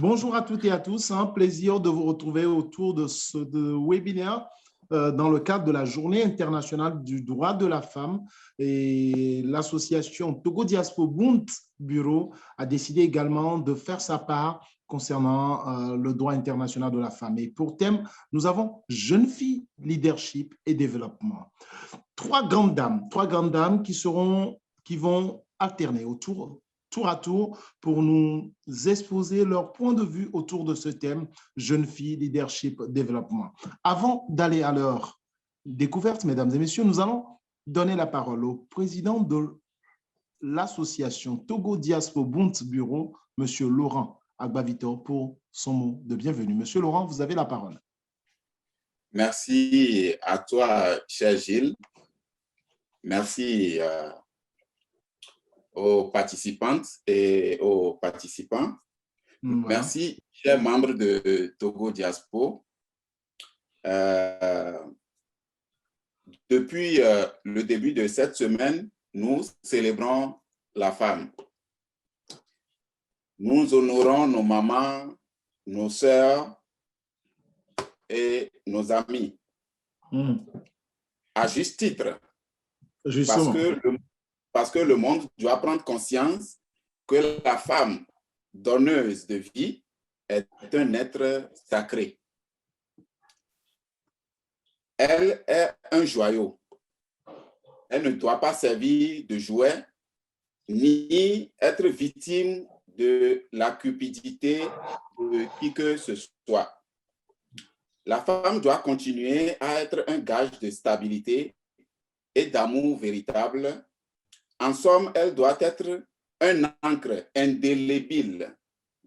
Bonjour à toutes et à tous. Un plaisir de vous retrouver autour de ce webinaire dans le cadre de la Journée internationale du droit de la femme. Et l'association Togo Diaspo Bund Bureau a décidé également de faire sa part concernant le droit international de la femme. Et pour thème, nous avons jeunes filles, leadership et développement. Trois grandes dames qui vont alterner tour à tour pour nous exposer leur point de vue autour de ce thème, jeunes filles, leadership, développement. Avant d'aller à leur découverte, mesdames et messieurs, nous allons donner la parole au président de l'association Togo Diaspo Bund Bureau, M. Laurent Agbavitor, pour son mot de bienvenue. Monsieur Laurent, vous avez la parole. Merci à toi, cher Gilles. Merci aux participantes et aux participants. Voilà. Merci, chers membres de Togo Diaspo. Depuis le début de cette semaine, nous célébrons la femme. Nous honorons nos mamans, nos sœurs et nos amis. À juste titre. Parce que le monde doit prendre conscience que la femme donneuse de vie est un être sacré. Elle est un joyau. Elle ne doit pas servir de jouet ni être victime de la cupidité de qui que ce soit. La femme doit continuer à être un gage de stabilité et d'amour véritable. En somme, elle doit être un ancre indélébile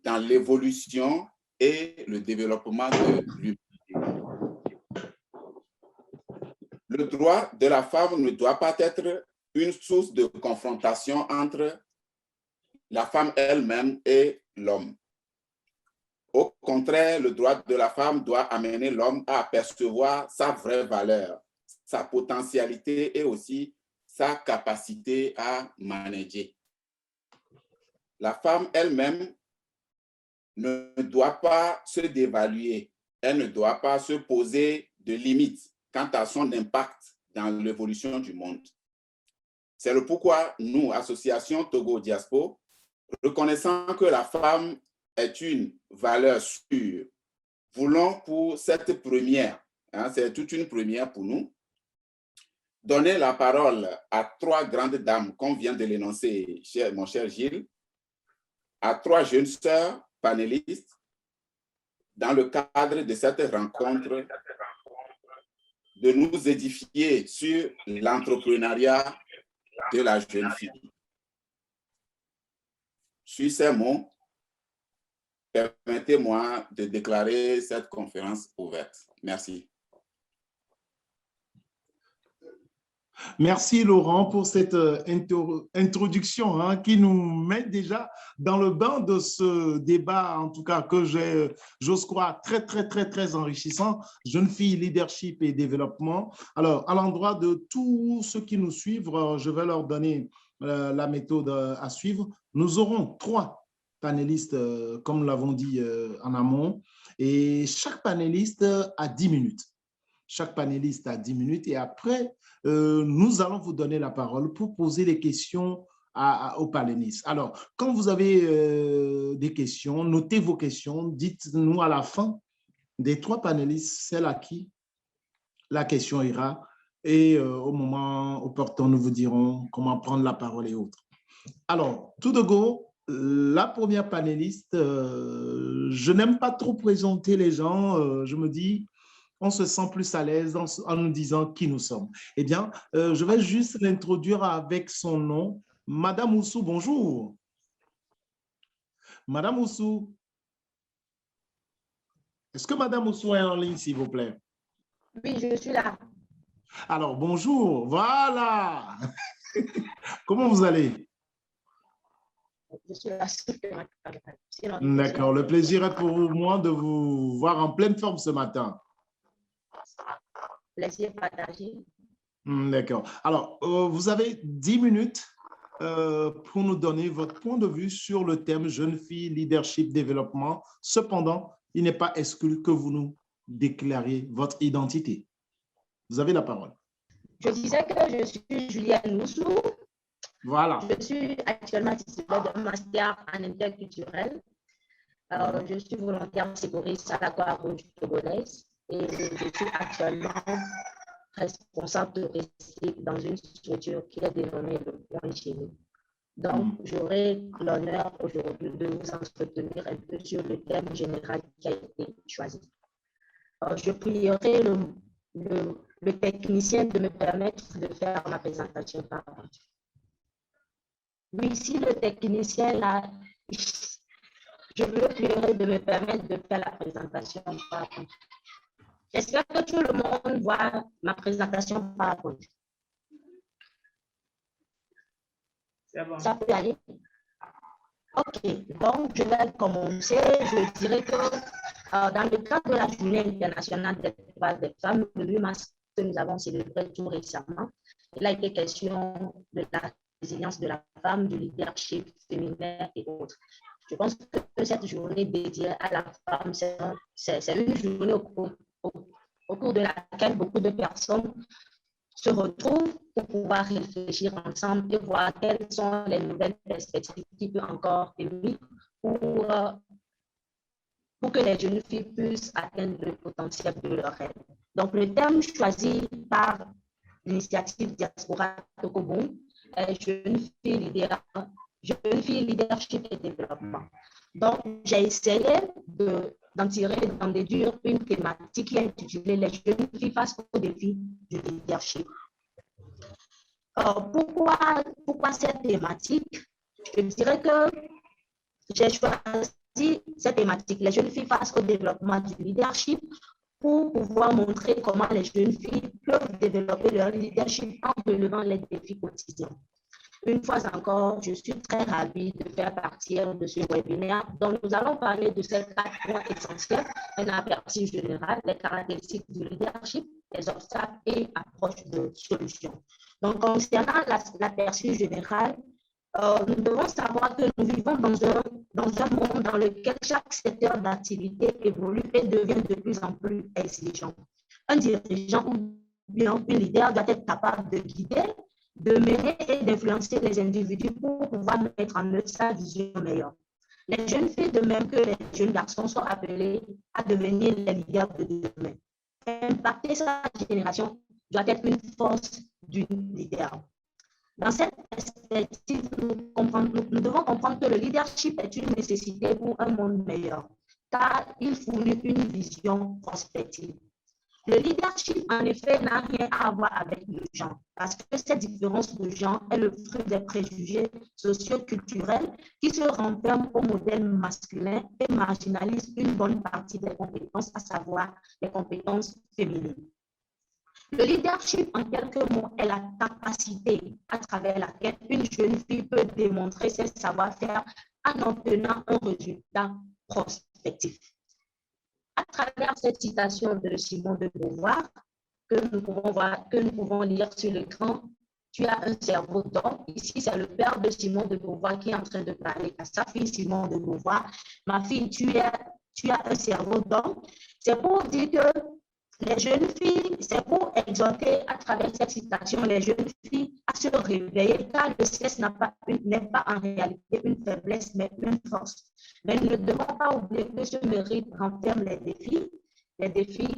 dans l'évolution et le développement de l'humanité. Le droit de la femme ne doit pas être une source de confrontation entre la femme elle-même et l'homme. Au contraire, le droit de la femme doit amener l'homme à percevoir sa vraie valeur, sa potentialité et aussi sa capacité à manager. La femme elle-même ne doit pas se dévaluer, elle ne doit pas se poser de limites quant à son impact dans l'évolution du monde. C'est le pourquoi nous, Association Togo Diaspo, reconnaissant que la femme est une valeur sûre, voulons pour cette première, c'est toute une première pour nous, donner la parole à trois grandes dames qu'on vient de l'énoncer, mon cher Gilles, à trois jeunes sœurs panélistes dans le cadre de cette rencontre, de nous édifier sur l'entrepreneuriat de la jeune fille. Sur ces mots, permettez-moi de déclarer cette conférence ouverte. Merci. Merci Laurent pour cette introduction qui nous met déjà dans le bain de ce débat, en tout cas que j'ose croire, très enrichissant, jeunes filles, leadership et développement. Alors, à l'endroit de tous ceux qui nous suivent, je vais leur donner la méthode à suivre. Nous aurons trois panélistes, comme nous l'avons dit en amont, et chaque panéliste a 10 minutes. Chaque panéliste a 10 minutes et après, nous allons vous donner la parole pour poser des questions aux panélistes. Alors, quand vous avez des questions, notez vos questions, dites-nous à la fin des trois panélistes, celle à qui la question ira et au moment opportun, nous vous dirons comment prendre la parole et autres. Alors, tout de go, la première panéliste, je n'aime pas trop présenter les gens, je me dis, on se sent plus à l'aise en nous disant qui nous sommes. Eh bien, je vais juste l'introduire avec son nom. Madame Oussou, bonjour. Madame Oussou. Est-ce que Madame Oussou est en ligne, s'il vous plaît? Oui, je suis là. Alors, bonjour. Voilà. Comment vous allez? Je suis là. D'accord. Le plaisir est pour moi de vous voir en pleine forme ce matin. Plaisir partagé. D'accord. Alors, vous avez 10 minutes pour nous donner votre point de vue sur le thème jeune fille, leadership, développement. Cependant, il n'est pas exclu que vous nous déclariez votre identité. Vous avez la parole. Je disais que je suis Juliane Moussou. Voilà. Je suis actuellement titulaire d'un master en interculturel. Je suis volontaire sécuriste à la Croix-Rouge togolaise et je suis actuellement responsable touristique dans une structure qui est dénommée le Point chez nous. Donc, j'aurai l'honneur aujourd'hui de vous entretenir un peu sur le thème général qui a été choisi. Je prierai le technicien de me permettre de faire ma présentation par contre. Oui, si le technicien là, je vous prierai de me permettre de faire la présentation par contre. J'espère que tout le monde voit ma présentation par contre. Bon. Ça peut aller? Ok, donc je vais commencer. Je dirais que dans le cadre de la Journée internationale des droits des femmes, le 8 mars que nous avons célébré tout récemment, il a été question de la résilience de la femme, du leadership féminin et autres. Je pense que cette journée dédiée à la femme, c'est une journée au cours de laquelle beaucoup de personnes se retrouvent pour pouvoir réfléchir ensemble et voir quelles sont les nouvelles perspectives qui peuvent encore évoluer pour que les jeunes filles puissent atteindre le potentiel de leur rêve. Donc, le thème choisi par l'initiative Diaspora Tokobon est jeune fille leadership et développement. Donc, j'ai essayé d'en déduire une thématique qui est intitulée Les jeunes filles face aux défis du leadership. Pourquoi cette thématique? Je dirais que j'ai choisi cette thématique, les jeunes filles face au développement du leadership, pour pouvoir montrer comment les jeunes filles peuvent développer leur leadership en relevant les défis quotidiens. Une fois encore, je suis très ravie de faire partie de ce webinaire dont nous allons parler de ces 4 points essentiels, un aperçu général, les caractéristiques du leadership, les obstacles et approches de solutions. Donc, concernant l'aperçu général, nous devons savoir que nous vivons dans un monde dans lequel chaque secteur d'activité évolue et devient de plus en plus exigeant. Un dirigeant ou bien un leader doit être capable de guider, de mener et d'influencer les individus pour pouvoir mettre en œuvre sa vision meilleure. Les jeunes filles, de même que les jeunes garçons, sont appelés à devenir les leaders de demain. Impacter sa génération doit être une force du leader. Dans cette perspective, nous devons comprendre que le leadership est une nécessité pour un monde meilleur, car il fournit une vision prospective. Le leadership, en effet, n'a rien à voir avec le genre, parce que cette différence de genre est le fruit des préjugés socio-culturels qui se renferment au modèle masculin et marginalisent une bonne partie des compétences, à savoir les compétences féminines. Le leadership, en quelques mots, est la capacité à travers laquelle une jeune fille peut démontrer ses savoir-faire en obtenant un résultat prospectif. À travers cette citation de Simone de Beauvoir, que nous pouvons lire sur l'écran, tu as un cerveau d'or. Ici, c'est le père de Simone de Beauvoir qui est en train de parler à sa fille Simone de Beauvoir. Ma fille, tu as un cerveau d'or. C'est pour dire que les jeunes filles, c'est pour exhorter à travers cette citation les jeunes filles à se réveiller, car le sexe n'est pas en réalité une faiblesse, mais une force. Mais nous ne devons pas oublier que ce mérite renferme les défis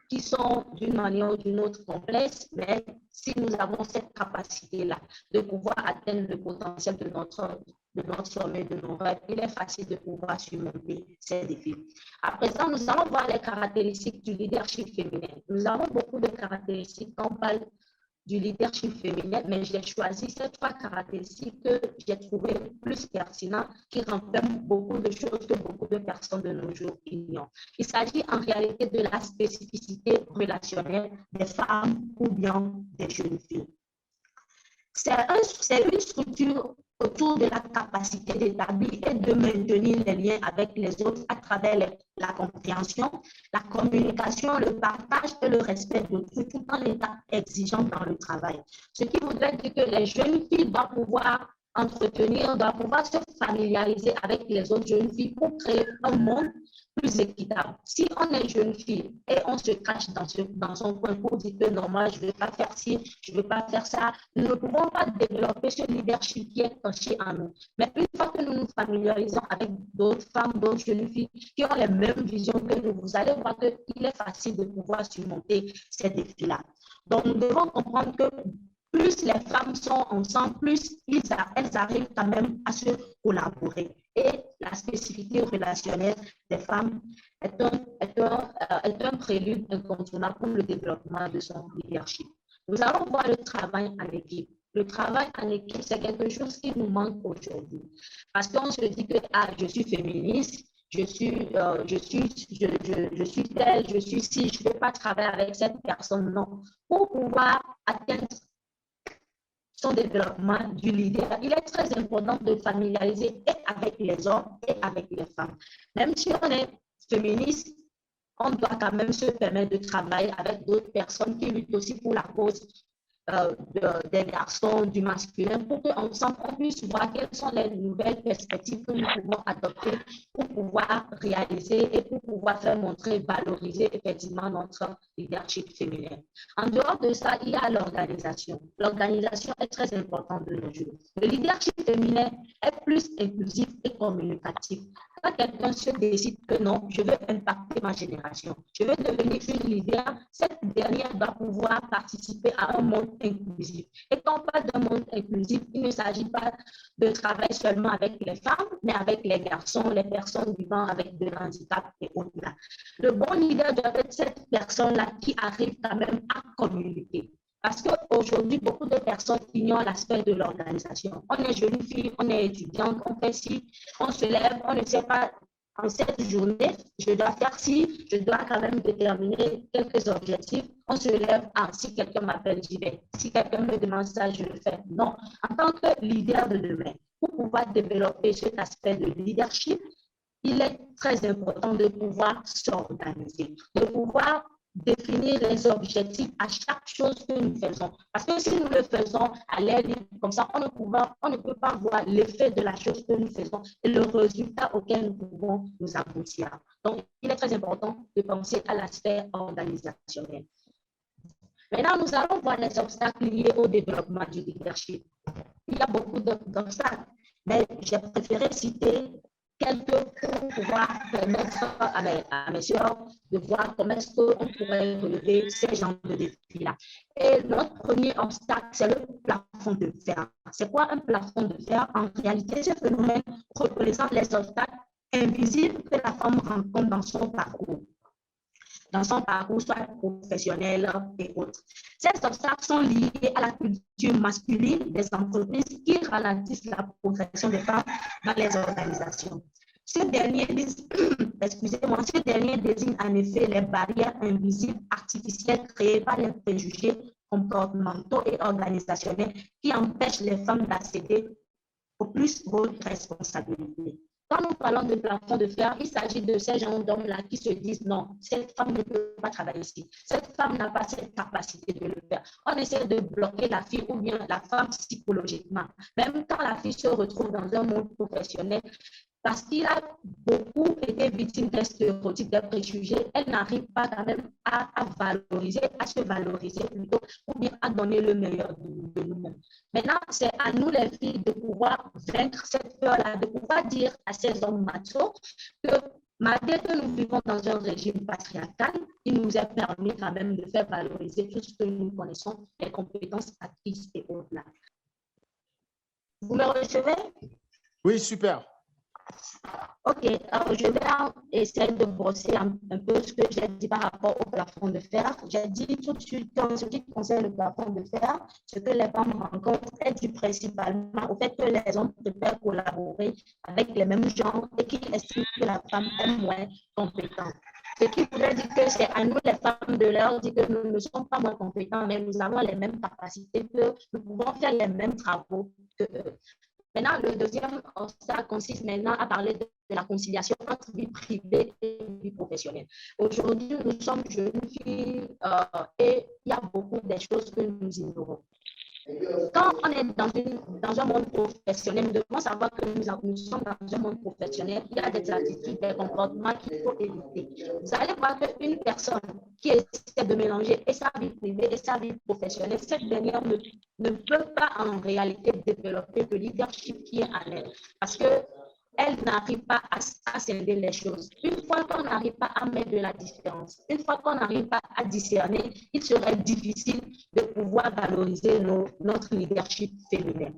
qui sont d'une manière ou d'une autre complexes, mais si nous avons cette capacité-là de pouvoir atteindre le potentiel de notre sommet, de nos rêves, il est facile de pouvoir surmonter ces défis. À présent, nous allons voir les caractéristiques du leadership féminin. Nous avons beaucoup de caractéristiques quand on parle du leadership féminin, mais j'ai choisi ces 3 caractéristiques que j'ai trouvées plus pertinentes, qui renferment beaucoup de choses que beaucoup de personnes de nos jours ignorent. Il s'agit en réalité de la spécificité relationnelle des femmes ou bien des jeunes filles. c'est une structure autour de la capacité d'établir et de maintenir les liens avec les autres à travers la compréhension, la communication, le partage et le respect d'autrui, tout en étant exigeant dans le travail. Ce qui voudrait dire que les jeunes filles doivent pouvoir doivent pouvoir se familiariser avec les autres jeunes filles pour créer un monde plus équitable. Si on est jeune fille et on se cache dans son coin pour dire que non, moi, je ne veux pas faire ci, je ne veux pas faire ça, nous ne pouvons pas développer ce leadership qui est caché en nous. Mais une fois que nous nous familiarisons avec d'autres femmes, d'autres jeunes filles qui ont les mêmes visions que nous, vous allez voir qu'il est facile de pouvoir surmonter ces défis-là. Donc, nous devons comprendre que plus les femmes sont ensemble, plus elles arrivent quand même à se collaborer. Et la spécificité relationnelle des femmes est un prélude incontournable pour le développement de son leadership. Nous allons voir le travail en équipe. Le travail en équipe, c'est quelque chose qui nous manque aujourd'hui. Parce qu'on se dit que je suis féministe, je suis telle, je suis ci, je ne vais pas travailler avec cette personne. Non. Pour pouvoir atteindre son développement du leader, il est très important de familiariser et avec les hommes et avec les femmes. Même si on est féministe, on doit quand même se permettre de travailler avec d'autres personnes qui luttent aussi pour la cause des garçons, du masculin, pour qu'ensemble on puisse voir quelles sont les nouvelles perspectives que nous pouvons adopter pour pouvoir réaliser et pour pouvoir faire montrer, valoriser effectivement notre leadership féminin. En dehors de ça, il y a l'organisation. L'organisation est très importante de nos jours. Le leadership féminin est plus inclusif et communicatif. Quand quelqu'un se décide que non, je veux impacter ma génération, je veux devenir une leader, cette dernière doit pouvoir participer à un monde inclusif. Et quand on parle d'un monde inclusif, il ne s'agit pas de travailler seulement avec les femmes, mais avec les garçons, les personnes vivant avec de handicap et au-delà. Le bon leader doit être cette personne-là qui arrive quand même à communiquer. Parce qu'aujourd'hui, beaucoup de personnes ignorent l'aspect de l'organisation. On est jeune fille, on est étudiante, on fait ci, on se lève, on ne sait pas, en cette journée, je dois faire ci, je dois quand même déterminer quelques objectifs. On se lève, si quelqu'un m'appelle, j'y vais. Si quelqu'un me demande ça, je le fais. Non. En tant que leader de demain, pour pouvoir développer cet aspect de leadership, il est très important de pouvoir s'organiser, de pouvoir définir les objectifs à chaque chose que nous faisons. Parce que si nous le faisons à l'air libre, comme ça, on ne peut pas voir l'effet de la chose que nous faisons et le résultat auquel nous pouvons nous aboutir. Donc, il est très important de penser à l'aspect organisationnel. Maintenant, nous allons voir les obstacles liés au développement du leadership. Il y a beaucoup d'obstacles, mais j'ai préféré citer quelques pour pouvoir permettre à mes soeurs de voir comment est-ce qu'on pourrait relever ces genres de défis-là. Et notre premier obstacle, c'est le plafond de verre. C'est quoi un plafond de verre? En réalité, ce phénomène représente les obstacles invisibles que la femme rencontre dans son parcours, soit professionnel et autres. Ces obstacles sont liés à la culture masculine des entreprises qui ralentissent la progression des femmes dans les organisations. Ce dernier désigne en effet les barrières invisibles artificielles créées par les préjugés comportementaux et organisationnels qui empêchent les femmes d'accéder aux plus hautes responsabilités. Quand nous parlons de plafond de fer, il s'agit de ces gens d'hommes-là qui se disent non, cette femme ne peut pas travailler ici. Cette femme n'a pas cette capacité de le faire. On essaie de bloquer la fille ou bien la femme psychologiquement. Même quand la fille se retrouve dans un monde professionnel, parce qu'il a beaucoup été victime des stéréotypes, des préjugés, elle n'arrive pas quand même à se valoriser plutôt, ou bien à donner le meilleur de nous-mêmes. Maintenant, c'est à nous les filles de pouvoir vaincre cette peur-là, de pouvoir dire à ces hommes machos que malgré que nous vivons dans un régime patriarcal, il nous est permis quand même de faire valoriser tout ce que nous connaissons, les compétences acquises et au-delà. Vous me recevez? Oui, super. Ok, alors je vais essayer de brosser un peu ce que j'ai dit par rapport au plafond de fer. J'ai dit tout de suite qu'en ce qui concerne le plafond de fer, ce que les femmes rencontrent est dû principalement au fait que les hommes préfèrent collaborer avec les mêmes genres et qui estiment que la femme est moins compétente. Ce qui voudrait dire que c'est à nous, les femmes, de leur dire que nous ne sommes pas moins compétents, mais nous avons les mêmes capacités, que nous pouvons faire les mêmes travaux qu'eux. Maintenant, le deuxième obstacle consiste maintenant à parler de la conciliation entre vie privée et vie professionnelle. Aujourd'hui, nous sommes jeunes filles et il y a beaucoup de choses que nous ignorons. Quand on est dans un monde professionnel, nous devons savoir que nous sommes dans un monde professionnel. Il y a des attitudes, des comportements qu'il faut éviter. Vous allez voir qu'une personne qui essaie de mélanger et sa vie privée et sa vie professionnelle, cette dernière ne peut pas en réalité développer le leadership qui est en elle. Parce que elle n'arrive pas à scinder les choses. Une fois qu'on n'arrive pas à mettre de la différence, une fois qu'on n'arrive pas à discerner, il serait difficile de pouvoir valoriser notre leadership féminin.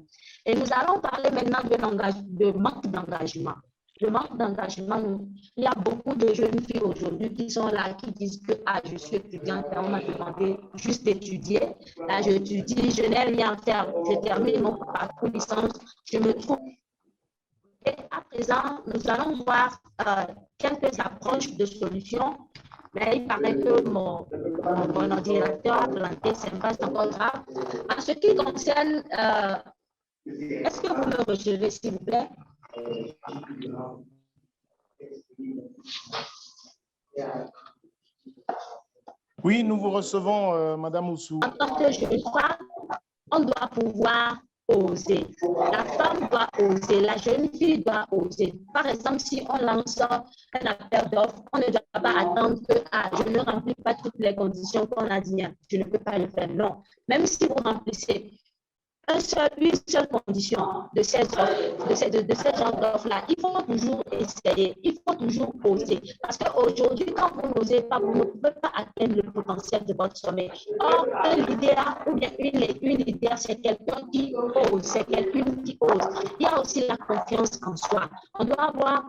Et nous allons parler maintenant de manque d'engagement. Le manque d'engagement, il y a beaucoup de jeunes filles aujourd'hui qui sont là, qui disent que je suis étudiante, on m'a demandé juste d'étudier. Là, j'étudie, je n'ai rien à faire, je termine mon parcours licence, je me trouve. Et à présent, nous allons voir quelques approches de solutions. Mais il paraît que mon ordinateur a planté, c'est pas encore grave. En ce qui concerne, est-ce que vous me recevez, s'il vous plaît? Oui, nous vous recevons, Madame Oussou. En tant que jeune femme, on doit pouvoir oser. La femme doit oser, la jeune fille doit oser. Par exemple, si on lance un appel d'offres, on ne doit pas attendre que je ne remplis pas toutes les conditions qu'on a dit, je ne peux pas le faire. Non. Même si vous remplissez une seule condition de ces genre d'offres-là, il faut toujours essayer, il faut toujours oser. Parce qu'aujourd'hui, quand vous n'osez pas, vous ne pouvez pas atteindre le potentiel de votre sommet. Or, un leader ou bien une leader, c'est quelqu'un qui ose, c'est quelqu'un qui ose. Il y a aussi la confiance en soi. On doit avoir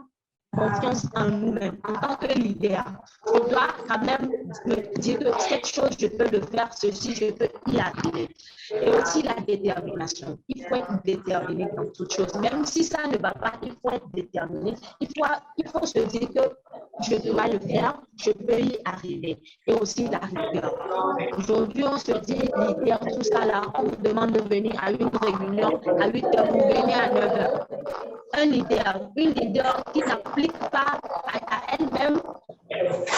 confiance en nous-mêmes. En tant que leader, je dois quand même me dire que cette chose, je peux le faire, ceci, je peux y arriver. Et aussi la détermination. Il faut être déterminé dans toute chose. Même si ça ne va pas, il faut être déterminé. Il faut se dire que je dois le faire, je peux y arriver. Et aussi la rigueur. Aujourd'hui, on se dit leader, tout ça là, on vous demande de venir à une réunion à 8 h, vous venez à 9 h. Une leader qui n'applique pas à elle-même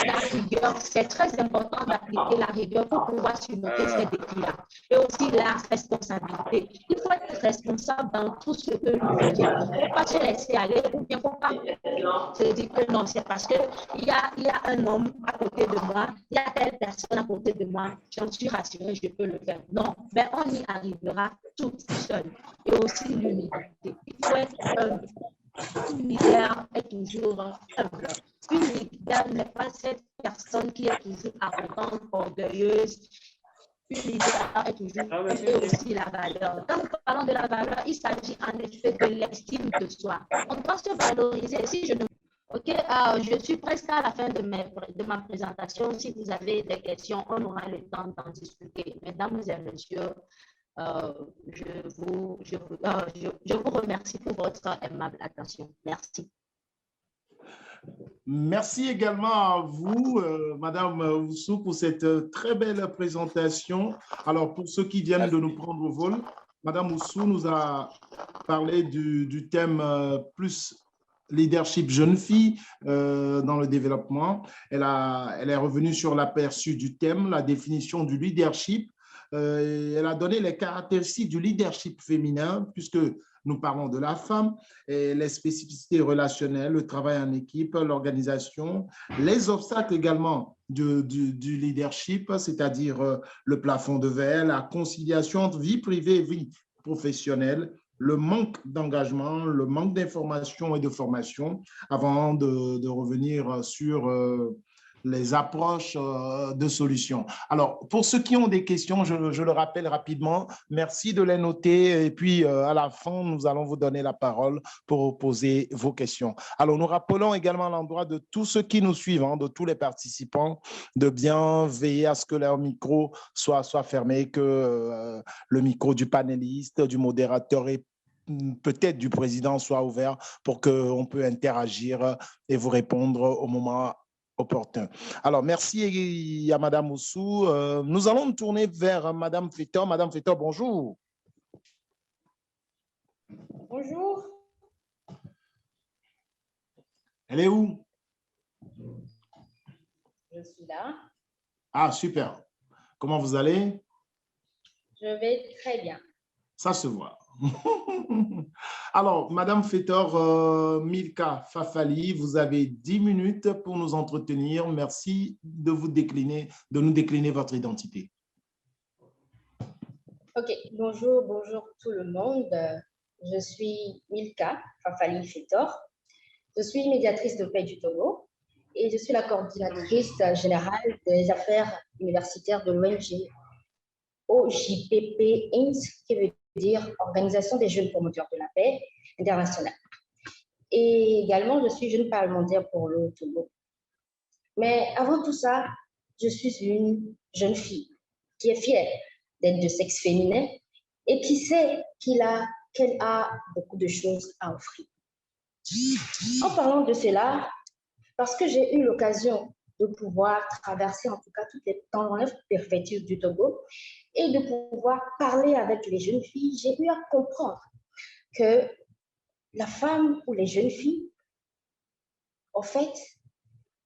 la rigueur. C'est très important d'appliquer la rigueur pour pouvoir surmonter ces défis-là. Et aussi la responsabilité. Il faut être responsable dans tout ce que nous faisons. Il ne faut pas se laisser aller ou bien il ne faut pas se dire que non, c'est parce qu'il y a un homme à côté de moi, il y a telle personne à côté de moi, j'en suis rassurée, je peux le faire. Non, mais on y arrivera tout seul. Et aussi l'humilité. Il faut être humble. Une leader est toujours humble. Une leader n'est pas cette personne qui est toujours arrogante, orgueilleuse. Une leader est toujours et aussi la valeur. Quand nous parlons de la valeur, il s'agit en effet de l'estime de soi. On doit se valoriser. Si je ne... Ok, je suis presque à la fin de ma présentation. Si vous avez des questions, on aura le temps d'en discuter. Mesdames et messieurs, je vous remercie pour votre aimable attention. Merci. Merci également à vous, Madame Oussou, pour cette très belle présentation. Alors, pour ceux qui viennent de nous prendre au vol, Madame Oussou nous a parlé du thème plus leadership jeune fille dans le développement. Elle est revenue sur l'aperçu du thème, la définition du leadership. Elle a donné les caractéristiques du leadership féminin, puisque nous parlons de la femme, et les spécificités relationnelles, le travail en équipe, l'organisation, les obstacles également du leadership, c'est-à-dire le plafond de verre, la conciliation entre vie privée et vie professionnelle, le manque d'engagement, le manque d'information et de formation, avant de revenir sur les approches de solutions. Alors, pour ceux qui ont des questions, je le rappelle rapidement, merci de les noter et puis à la fin, nous allons vous donner la parole pour poser vos questions. Alors, nous rappelons également à l'endroit de tous ceux qui nous suivent, de tous les participants, de bien veiller à ce que leur micro soit fermé, que le micro du panéliste, du modérateur et peut-être du président soit ouvert pour qu'on puisse interagir et vous répondre au moment opportun. Alors, merci à Madame Oussou. Nous allons nous tourner vers Madame Fetor. Madame Fetor, bonjour. Bonjour. Elle est où? Je suis là. Ah, super. Comment vous allez? Je vais très bien. Ça se voit. Alors, Madame Fetor, Milka Fafali, vous avez 10 minutes pour nous entretenir. Merci de nous décliner votre identité. Ok, bonjour tout le monde. Je suis Milka Fafali Fetor. Je suis médiatrice de paix du Togo et je suis la coordinatrice générale des affaires universitaires de l'ONG OJPP INS, qui veut dire Organisation des jeunes promoteurs de la paix internationale. Et également, je suis jeune parlementaire pour le Togo. Mais avant tout ça, je suis une jeune fille qui est fière d'être de sexe féminin et qui sait qu'elle a beaucoup de choses à offrir. En parlant de cela, parce que j'ai eu l'occasion de pouvoir traverser en tout cas toutes les préfectures du Togo et de pouvoir parler avec les jeunes filles, j'ai eu à comprendre que la femme ou les jeunes filles, en fait,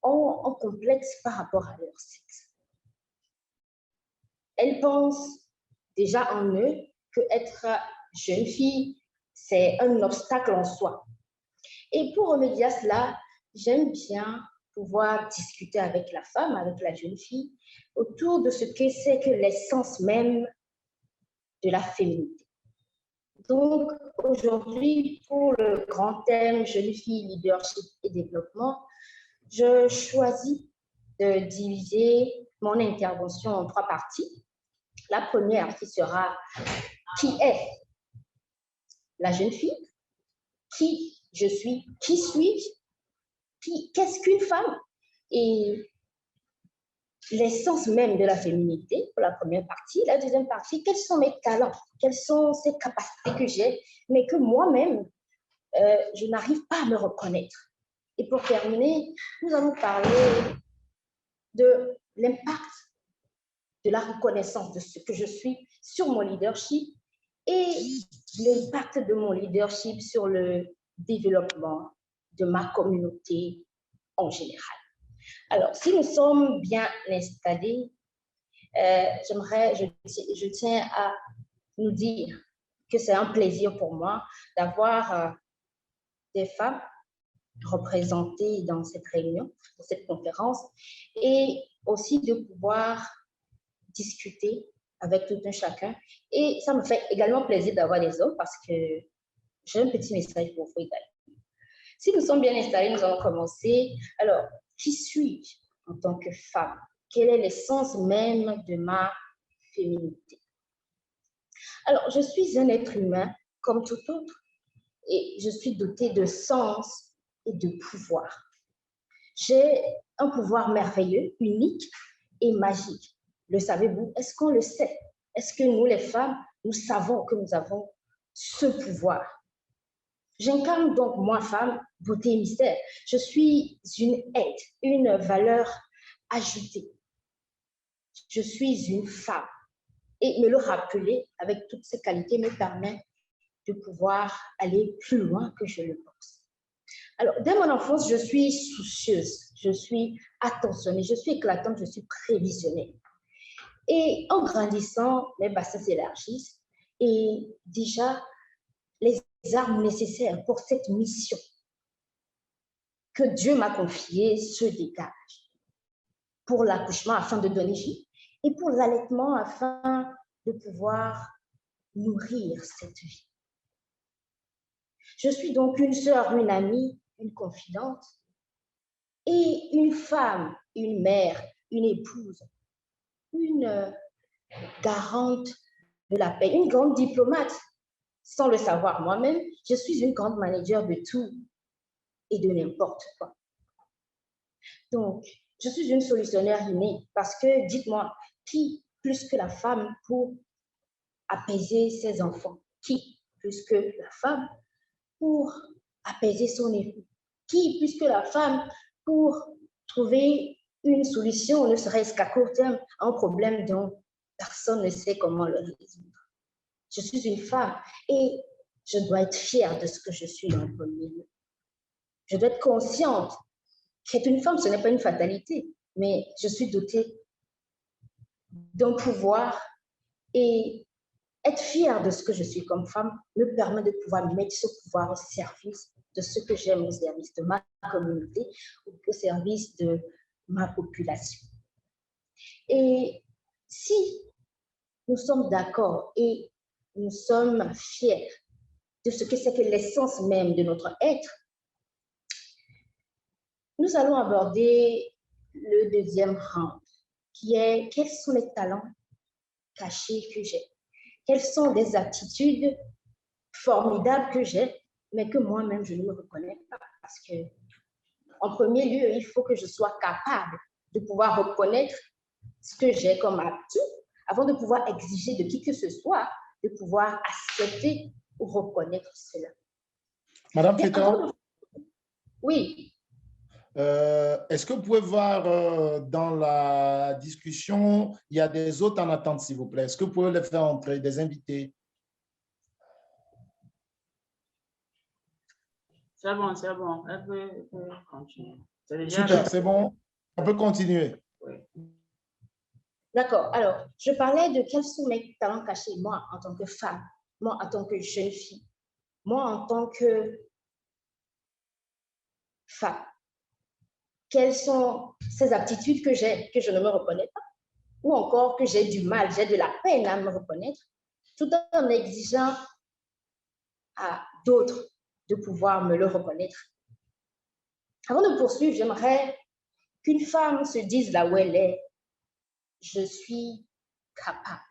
ont un complexe par rapport à leur sexe. Elles pensent déjà en eux qu'être jeune fille, c'est un obstacle en soi. Et pour remédier à cela, j'aime bien pouvoir discuter avec la femme, avec la jeune fille, autour de ce que c'est que l'essence même de la féminité. Donc, aujourd'hui, pour le grand thème jeune fille, leadership et développement, je choisis de diviser mon intervention en 3 parties. La première qui sera qui est la jeune fille, qui je suis, qui suis-je, qu'est-ce qu'une femme et l'essence même de la féminité pour la première partie. La deuxième partie, quels sont mes talents, quelles sont ces capacités que j'ai, mais que moi-même, je n'arrive pas à me reconnaître. Et pour terminer, nous allons parler de l'impact de la reconnaissance de ce que je suis sur mon leadership et l'impact de mon leadership sur le développement de ma communauté en général. Alors, si nous sommes bien installés, je tiens à nous dire que c'est un plaisir pour moi d'avoir des femmes représentées dans cette réunion, dans cette conférence, et aussi de pouvoir discuter avec tout un chacun. Et ça me fait également plaisir d'avoir des hommes parce que j'ai un petit message pour vous également. Si nous sommes bien installés, nous allons commencer. Alors, qui suis-je en tant que femme? Quelle est l'essence même de ma féminité? Alors, je suis un être humain comme tout autre et je suis dotée de sens et de pouvoir. J'ai un pouvoir merveilleux, unique et magique. Le savez-vous? Est-ce qu'on le sait? Est-ce que nous, les femmes, nous savons que nous avons ce pouvoir? J'incarne donc, moi, femme, beauté et mystère. Je suis une aide, une valeur ajoutée. Je suis une femme. Et me le rappeler avec toutes ces qualités me permet de pouvoir aller plus loin que je le pense. Alors, dès mon enfance, je suis soucieuse, je suis attentionnée, je suis éclatante, je suis prévisionnelle. Et en grandissant, mes bassins s'élargissent et déjà, les armes nécessaires pour cette mission que Dieu m'a confiée se dégagent. Pour l'accouchement afin de donner vie et pour l'allaitement afin de pouvoir nourrir cette vie. Je suis donc une sœur, une amie, une confidente et une femme, une mère, une épouse, une garante de la paix, une grande diplomate. Sans le savoir moi-même, je suis une grande manager de tout et de n'importe quoi. Donc, je suis une solutionnaire innée parce que, dites-moi, qui plus que la femme pour apaiser ses enfants? Qui plus que la femme pour apaiser son époux? Qui plus que la femme pour trouver une solution, ne serait-ce qu'à court terme, à un problème dont personne ne sait comment le résoudre. Je suis une femme et je dois être fière de ce que je suis en premier lieu. Je dois être consciente qu'être une femme, ce n'est pas une fatalité, mais je suis dotée d'un pouvoir et être fière de ce que je suis comme femme me permet de pouvoir mettre ce pouvoir au service de ce que j'aime, au service de ma communauté, au service de ma population. Et si nous sommes d'accord et nous sommes fiers de ce que c'est que l'essence même de notre être, nous allons aborder le deuxième round, qui est quels sont les talents cachés que j'ai? Quelles sont des aptitudes formidables que j'ai, mais que moi-même, je ne me reconnais pas? Parce que, en premier lieu, il faut que je sois capable de pouvoir reconnaître ce que j'ai comme atout avant de pouvoir exiger de qui que ce soit de pouvoir accepter ou reconnaître cela. Madame Feta, oui. Est-ce que vous pouvez voir dans la discussion, il y a des autres en attente, s'il vous plaît. Est-ce que vous pouvez les faire entrer, des invités? C'est bon, c'est bon. Elle peut continuer. Super, c'est bon. On peut continuer. Oui. D'accord. Alors, je parlais de quels sont mes talents cachés, moi, en tant que femme, moi, en tant que jeune fille, moi, en tant que femme. Quelles sont ces aptitudes que j'ai, que je ne me reconnais pas, ou encore que j'ai du mal, j'ai de la peine à me reconnaître, tout en exigeant à d'autres de pouvoir me le reconnaître. Avant de poursuivre, j'aimerais qu'une femme se dise là où elle est, je suis capable.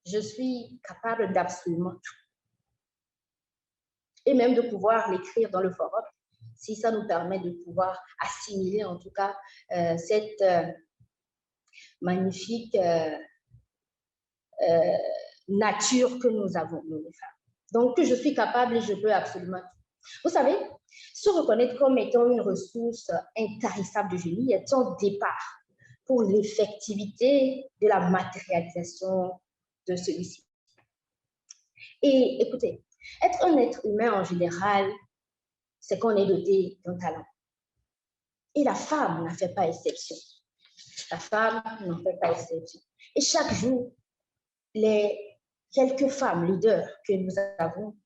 Je suis capable d'absolument tout. Et même de pouvoir l'écrire dans le forum, si ça nous permet de pouvoir assimiler en tout cas cette magnifique nature que nous avons, nous les femmes. Donc, que je suis capable et je peux absolument tout. Vous savez, se reconnaître comme étant une ressource intarissable de génie est un départ pour l'effectivité de la matérialisation de celui-ci. Et écoutez, être un être humain en général, c'est qu'on est doté d'un talent. Et la femme n'en fait pas exception. La femme n'en fait pas exception. Et chaque jour, les quelques femmes leaders que nous avons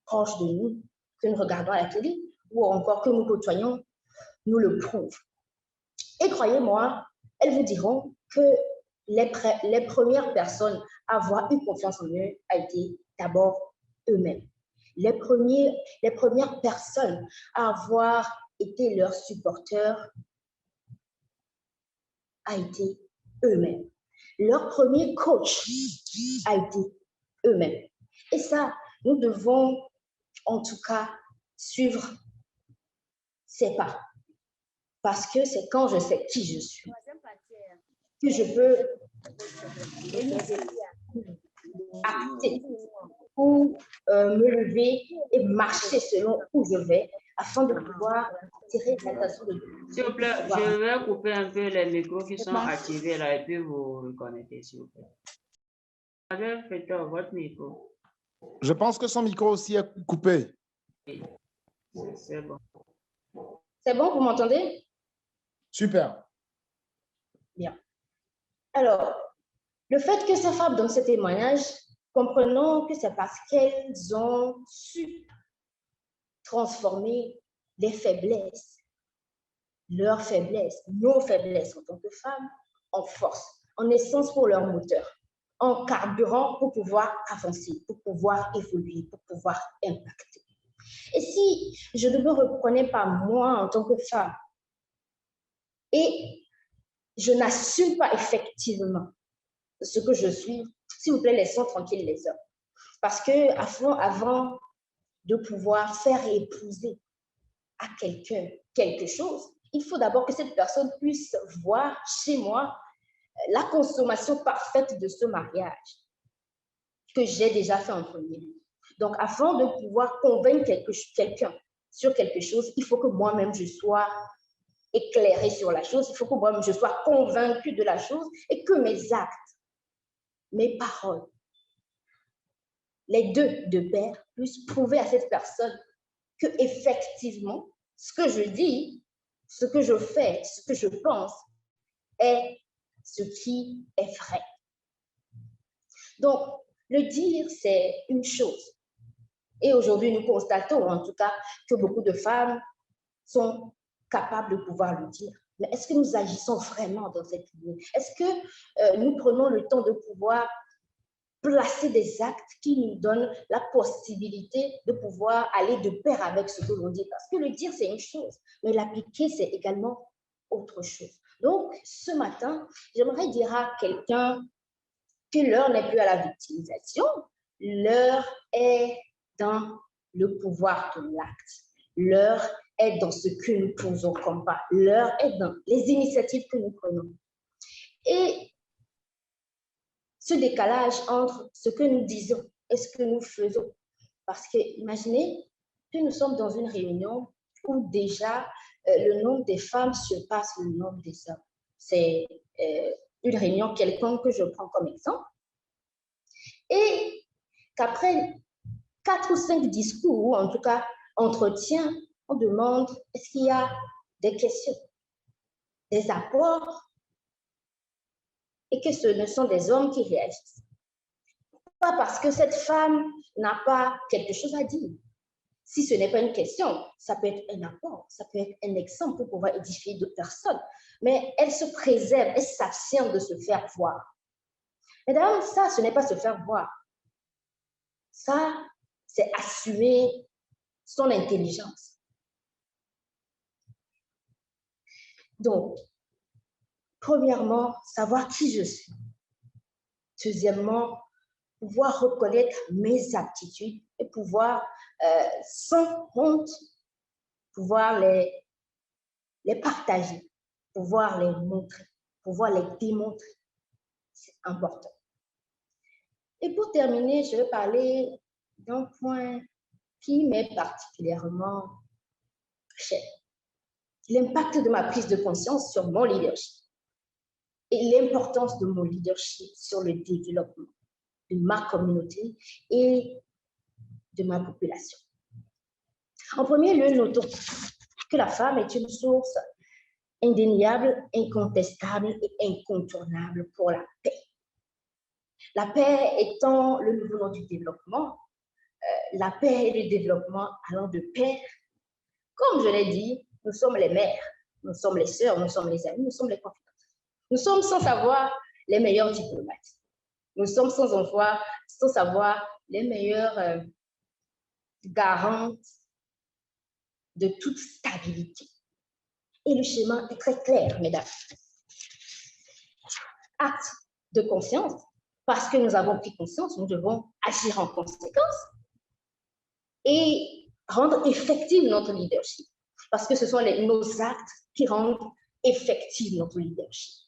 proches de nous, que nous regardons à la télé, ou encore que nous côtoyons, nous le prouvent. Et croyez-moi, elles vous diront que les premières personnes à avoir eu confiance en eux a été d'abord eux-mêmes. Les premières personnes à avoir été leurs supporters a été eux-mêmes. Leur premier coach a été eux-mêmes. Et ça, nous devons en tout cas suivre ces pas. Parce que c'est quand je sais qui je suis que je peux acter ou me lever et marcher selon où je vais afin de pouvoir tirer l'attention de Dieu. S'il vous plaît, je vais couper un peu les micros qui sont activés là et puis vous reconnectez, s'il vous plaît. Madame Feta, votre micro. Je pense que son micro aussi est coupé. Oui. C'est bon. C'est bon, vous m'entendez? Super. Bien. Alors, le fait que ces femmes donnent ce témoignage, comprenons que c'est parce qu'elles ont su transformer les faiblesses, leurs faiblesses, nos faiblesses en tant que femmes, en force, en essence pour leur moteur, en carburant pour pouvoir avancer, pour pouvoir évoluer, pour pouvoir impacter. Et si je ne me reconnais pas moi en tant que femme et je n'assume pas effectivement ce que je suis, s'il vous plaît, laissons tranquilles les hommes. Parce que avant de pouvoir faire épouser à quelqu'un quelque chose, il faut d'abord que cette personne puisse voir chez moi la consommation parfaite de ce mariage que j'ai déjà fait en premier lieu. Donc, afin de pouvoir convaincre quelqu'un sur quelque chose, il faut que moi-même je sois éclairée sur la chose, il faut que moi, je sois convaincue de la chose et que mes actes, mes paroles, les deux de pair puissent prouver à cette personne que effectivement, ce que je dis, ce que je fais, ce que je pense est ce qui est vrai. Donc, le dire, c'est une chose. Et aujourd'hui, nous constatons en tout cas que beaucoup de femmes sont capables de pouvoir le dire. Mais est-ce que nous agissons vraiment dans cette ligne? Est-ce que nous prenons le temps de pouvoir placer des actes qui nous donnent la possibilité de pouvoir aller de pair avec ce que l'on dit? Parce que le dire, c'est une chose, mais l'appliquer, c'est également autre chose. Donc, ce matin, j'aimerais dire à quelqu'un que l'heure n'est plus à la victimisation, l'heure est dans le pouvoir de l'acte. L'heure est dans ce que nous posons comme pas. L'heure est dans les initiatives que nous prenons. Et ce décalage entre ce que nous disons et ce que nous faisons. Parce que imaginez que nous sommes dans une réunion où déjà le nombre des femmes surpasse le nombre des hommes. C'est une réunion quelconque que je prends comme exemple. Et qu'après 4 ou 5 discours, ou en tout cas entretiens, on demande est-ce qu'il y a des questions, des apports, et que ce ne sont des hommes qui réagissent. Pas parce que cette femme n'a pas quelque chose à dire. Si ce n'est pas une question, ça peut être un apport, ça peut être un exemple pour pouvoir édifier d'autres personnes. Mais elle se préserve, elle s'abstient de se faire voir. Mesdames, ça, ce n'est pas se faire voir. Ça, c'est assumer son intelligence. Donc, premièrement, savoir qui je suis. Deuxièmement, pouvoir reconnaître mes aptitudes et pouvoir, sans honte, pouvoir les partager, pouvoir les montrer, pouvoir les démontrer. C'est important. Et pour terminer, je vais parler d'un point qui m'est particulièrement cher. L'impact de ma prise de conscience sur mon leadership et l'importance de mon leadership sur le développement de ma communauté et de ma population. En premier lieu, notons que la femme est une source indéniable, incontestable et incontournable pour la paix. La paix étant le nouveau nom du développement, la paix et le développement allant de pair. Comme je l'ai dit, nous sommes les mères, nous sommes les sœurs, nous sommes les amis, nous sommes les confidentes. Nous sommes sans savoir les meilleurs diplomates. Nous sommes sans savoir les meilleurs garantes de toute stabilité. Et le schéma est très clair, mesdames. Acte de conscience, parce que nous avons pris conscience, nous devons agir en conséquence et rendre effective notre leadership. Parce que ce sont nos actes qui rendent effective notre leadership.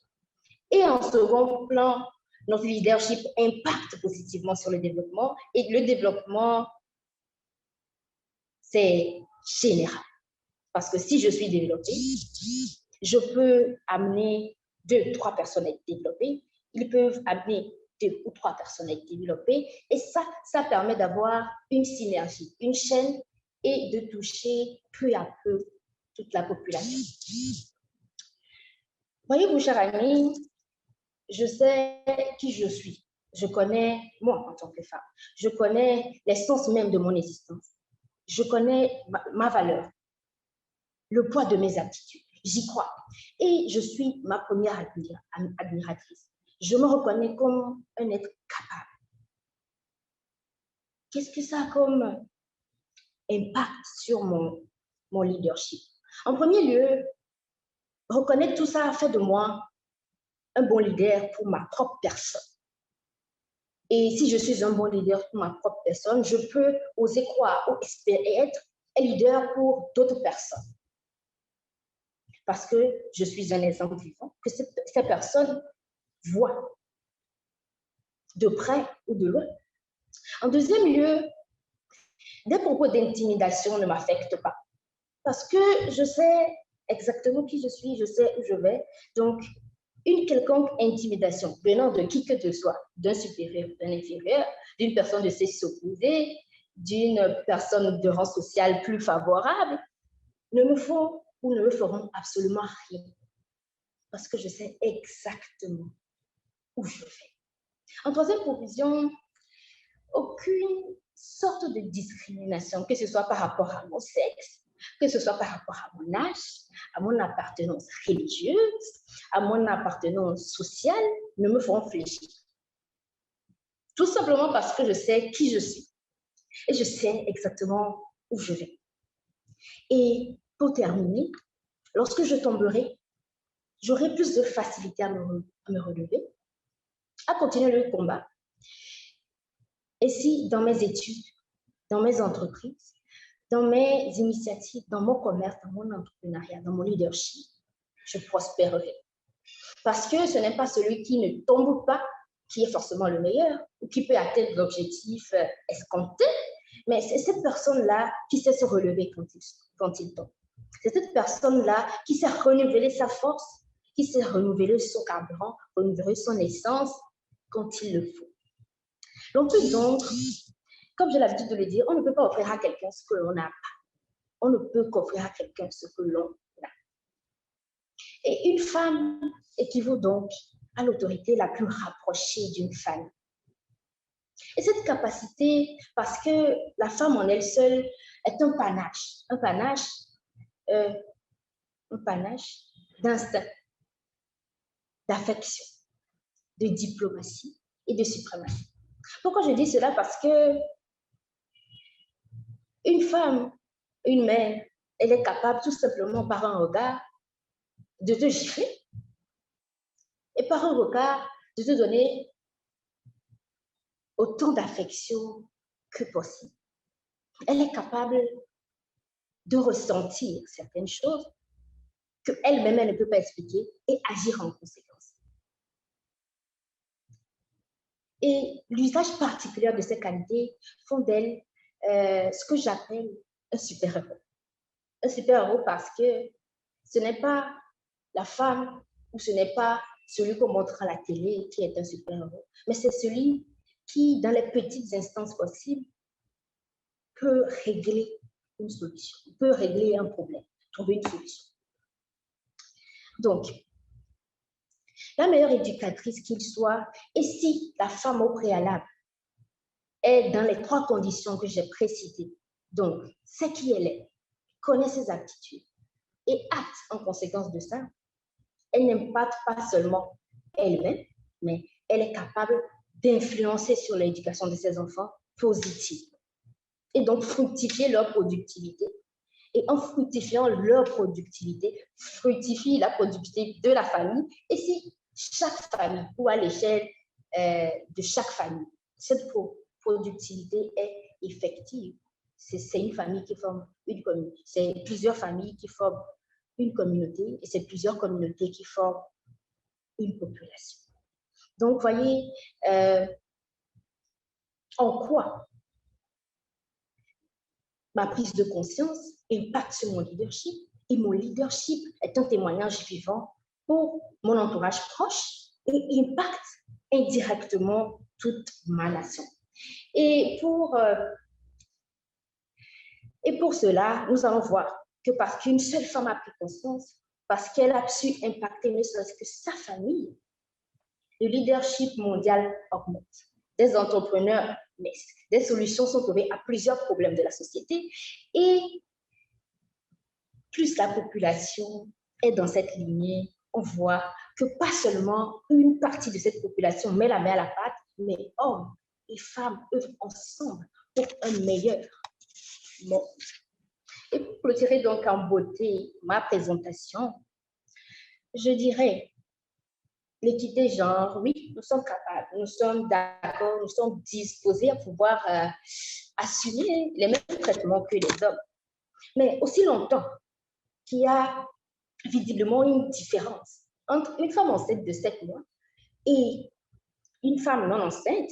Et en second plan, notre leadership impacte positivement sur le développement. Et le développement, c'est général. Parce que si je suis développée, je peux amener 2 ou 3 personnes à être développées. Ils peuvent amener 2 ou 3 personnes à être développées. Et ça permet d'avoir une synergie, une chaîne et de toucher peu à peu toute la population. Voyez-vous, chers amis, je sais qui je suis. Je connais moi en tant que femme. Je connais l'essence même de mon existence. Je connais ma valeur, le poids de mes aptitudes. J'y crois. Et je suis ma première admiratrice. Je me reconnais comme un être capable. Qu'est-ce que ça a comme impact sur mon leadership? En premier lieu, reconnaître tout ça fait de moi un bon leader pour ma propre personne. Et si je suis un bon leader pour ma propre personne, je peux oser croire ou espérer être un leader pour d'autres personnes. Parce que je suis un exemple vivant, que ces personnes voient de près ou de loin. En deuxième lieu, des propos d'intimidation ne m'affectent pas. Parce que je sais exactement qui je suis, je sais où je vais. Donc, une quelconque intimidation venant de qui que ce soit, d'un supérieur, d'un inférieur, d'une personne de sexe opposé, d'une personne de rang social plus favorable, ne me font ou ne me feront absolument rien. Parce que je sais exactement où je vais. En troisième position, aucune sorte de discrimination, que ce soit par rapport à mon sexe, que ce soit par rapport à mon âge, à mon appartenance religieuse, à mon appartenance sociale, ne me feront fléchir. Tout simplement parce que je sais qui je suis et je sais exactement où je vais. Et pour terminer, lorsque je tomberai, j'aurai plus de facilité à me relever, à continuer le combat. Et si dans mes études, dans mes entreprises, dans mes initiatives, dans mon commerce, dans mon entrepreneuriat, dans mon leadership, je prospérerai. Parce que ce n'est pas celui qui ne tombe pas qui est forcément le meilleur ou qui peut atteindre l'objectif escompté, mais c'est cette personne-là qui sait se relever quand il tombe. C'est cette personne-là qui sait renouveler sa force, qui sait renouveler son carburant, renouveler son essence quand il le faut. On peut donc, comme j'ai l'habitude de le dire, on ne peut pas offrir à quelqu'un ce que l'on n'a pas. On ne peut qu'offrir à quelqu'un ce que l'on a. Et une femme équivaut donc à l'autorité la plus rapprochée d'une femme. Et cette capacité, parce que la femme en elle seule est un panache d'instinct, d'affection, de diplomatie et de suprématie. Pourquoi je dis cela? Parce que une femme, une mère, elle est capable tout simplement par un regard de te gifler et par un regard de te donner autant d'affection que possible. Elle est capable de ressentir certaines choses qu'elle-même, elle ne peut pas expliquer et agir en conséquence. Et l'usage particulier de ces qualités font d'elle ce que j'appelle un super-héros. Un super-héros parce que ce n'est pas la femme ou ce n'est pas celui qu'on montre à la télé qui est un super-héros, mais c'est celui qui, dans les petites instances possibles, peut régler une solution, peut régler un problème, trouver une solution. Donc, la meilleure éducatrice qu'il soit, et si la femme au préalable est dans les 3 conditions que j'ai précisées, donc, c'est qui elle est, connaît ses aptitudes et acte en conséquence de ça, elle n'impacte pas seulement elle-même, mais elle est capable d'influencer sur l'éducation de ses enfants positivement et donc fructifier leur productivité. Et en fructifiant leur productivité, fructifie la productivité de la famille. Et si chaque famille, ou à l'échelle de chaque famille, cette productivité est effective, c'est une famille qui forme une communauté. C'est plusieurs familles qui forment une communauté et c'est plusieurs communautés qui forment une population. Donc, voyez en quoi ma prise de conscience impacte sur mon leadership et mon leadership est un témoignage vivant pour mon entourage proche et impacte indirectement toute ma nation. Et pour cela, nous allons voir que parce qu'une seule femme a pris conscience, parce qu'elle a su impacter ne serait-ce que sa famille, le leadership mondial augmente. Des entrepreneurs naissent, des solutions sont trouvées à plusieurs problèmes de la société et plus la population est dans cette lignée, on voit que pas seulement une partie de cette population met la main à la pâte, mais hommes et femmes œuvrent ensemble pour un meilleur monde. Et pour clôturer donc en beauté ma présentation, je dirais l'équité genre, oui, nous sommes capables, nous sommes d'accord, nous sommes disposés à pouvoir assumer les mêmes traitements que les hommes. Mais aussi longtemps qu'il y a visiblement une différence entre une femme enceinte de 7 mois et une femme non enceinte,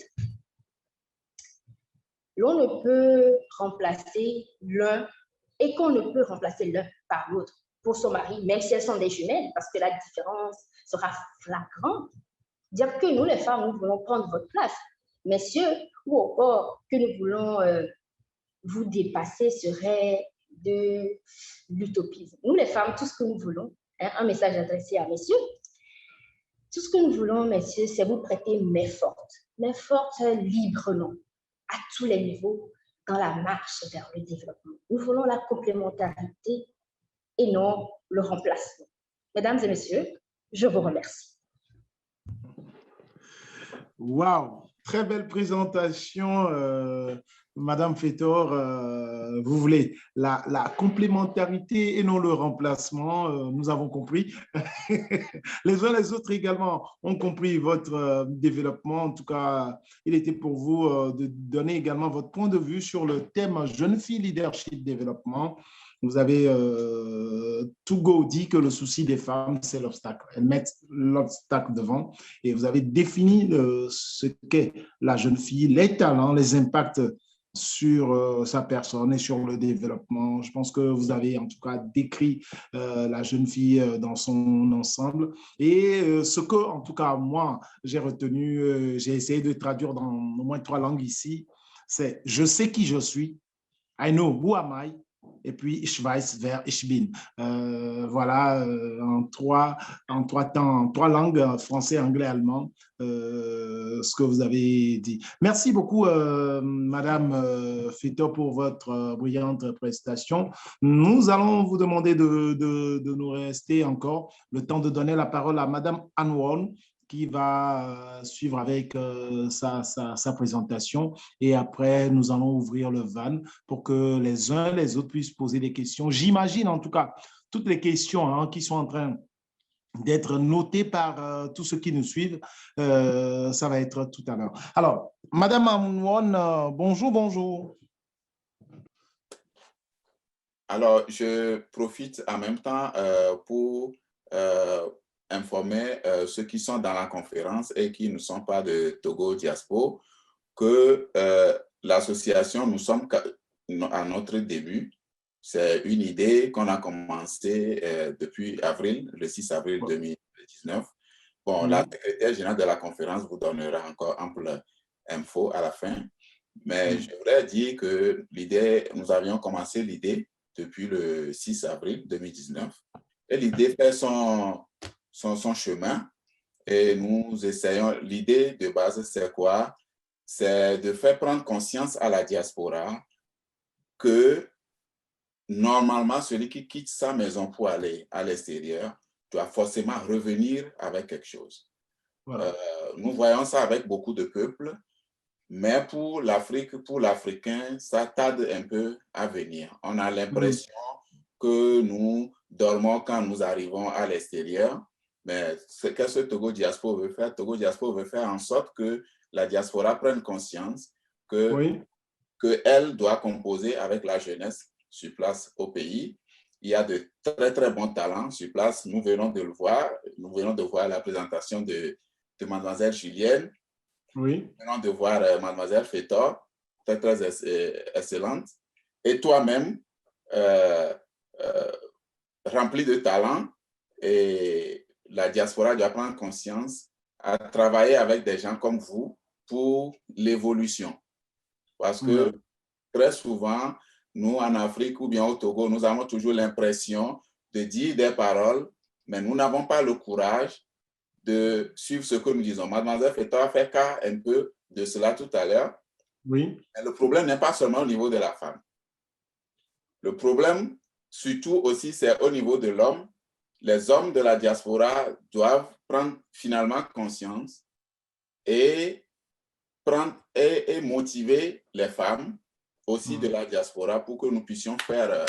l'on ne peut remplacer l'un et qu'on ne peut remplacer l'un par l'autre. pour son mari, même si elles sont des jumelles, parce que la différence sera flagrante. Dire que nous, les femmes, nous voulons prendre votre place, messieurs, ou encore que nous voulons vous dépasser serait de l'utopisme. Nous, les femmes, tout ce que nous voulons, hein, un message adressé à messieurs, tout ce que nous voulons, messieurs, c'est vous prêter main forte librement, à tous les niveaux, dans la marche vers le développement. Nous voulons la complémentarité et non le remplacement. Mesdames et messieurs, je vous remercie. Wow, très belle présentation, Madame Fetor. Vous voulez la complémentarité et non le remplacement, nous avons compris. Les uns les autres également ont compris votre développement. En tout cas, il était pour vous de donner également votre point de vue sur le thème Jeune fille leadership développement. Vous avez tout go dit que le souci des femmes, c'est l'obstacle. Elles mettent l'obstacle devant et vous avez défini ce qu'est la jeune fille, les talents, les impacts sur sa personne et sur le développement. Je pense que vous avez en tout cas décrit la jeune fille dans son ensemble. Et ce que, en tout cas, moi, j'ai retenu, j'ai essayé de traduire dans au moins 3 langues ici, c'est « Je sais qui je suis »,« I know who am I », et puis « Ich weiß, wer ich bin ». Voilà, en trois temps, en 3 langues, français, anglais, allemand, ce que vous avez dit. Merci beaucoup, Madame Fetor, pour votre brillante prestation. Nous allons vous demander de nous rester encore le temps de donner la parole à Madame Anne Won, qui va suivre avec sa présentation. Et après, nous allons ouvrir le van pour que les uns les autres puissent poser des questions. J'imagine en tout cas toutes les questions qui sont en train d'être notées par tous ceux qui nous suivent. Ça va être tout à l'heure. Alors, Madame Amouane, bonjour, bonjour. Alors, je profite en même temps pour informer ceux qui sont dans la conférence et qui ne sont pas de Togo Diaspo que l'association, nous sommes à notre début. C'est une idée qu'on a commencé depuis avril, le 6 avril 2019. Bon, la secrétaire générale de la conférence vous donnera encore ample info à la fin. Mais je voudrais dire que l'idée, nous avions commencé l'idée depuis le 6 avril 2019. Et l'idée fait son chemin et nous essayons, l'idée de base c'est quoi? C'est de faire prendre conscience à la diaspora que normalement celui qui quitte sa maison pour aller à l'extérieur doit forcément revenir avec quelque chose. Voilà. Nous voyons ça avec beaucoup de peuples, mais pour l'Afrique, pour l'Africain, ça tarde un peu à venir. On a l'impression que nous dormons quand nous arrivons à l'extérieur. Mais ce que ce Togo Diaspo veut faire, Togo Diaspo veut faire en sorte que la diaspora prenne conscience qu'elle doit composer avec la jeunesse sur place au pays. Il y a de très, très bons talents sur place. Nous venons de le voir. Nous venons de voir la présentation de Mademoiselle Julienne. Oui. Nous venons de voir Mademoiselle Fetor, très, très excellente. Et toi-même, rempli de talent, et la diaspora doit prendre conscience à travailler avec des gens comme vous pour l'évolution. Parce que très souvent, nous en Afrique ou bien au Togo, nous avons toujours l'impression de dire des paroles, mais nous n'avons pas le courage de suivre ce que nous disons. Mademoiselle Fetor a fait cas un peu de cela tout à l'heure. Oui. Mais le problème n'est pas seulement au niveau de la femme. Le problème, surtout aussi, c'est au niveau de l'homme. Les hommes de la diaspora doivent prendre finalement conscience et motiver les femmes aussi de la diaspora pour que nous puissions faire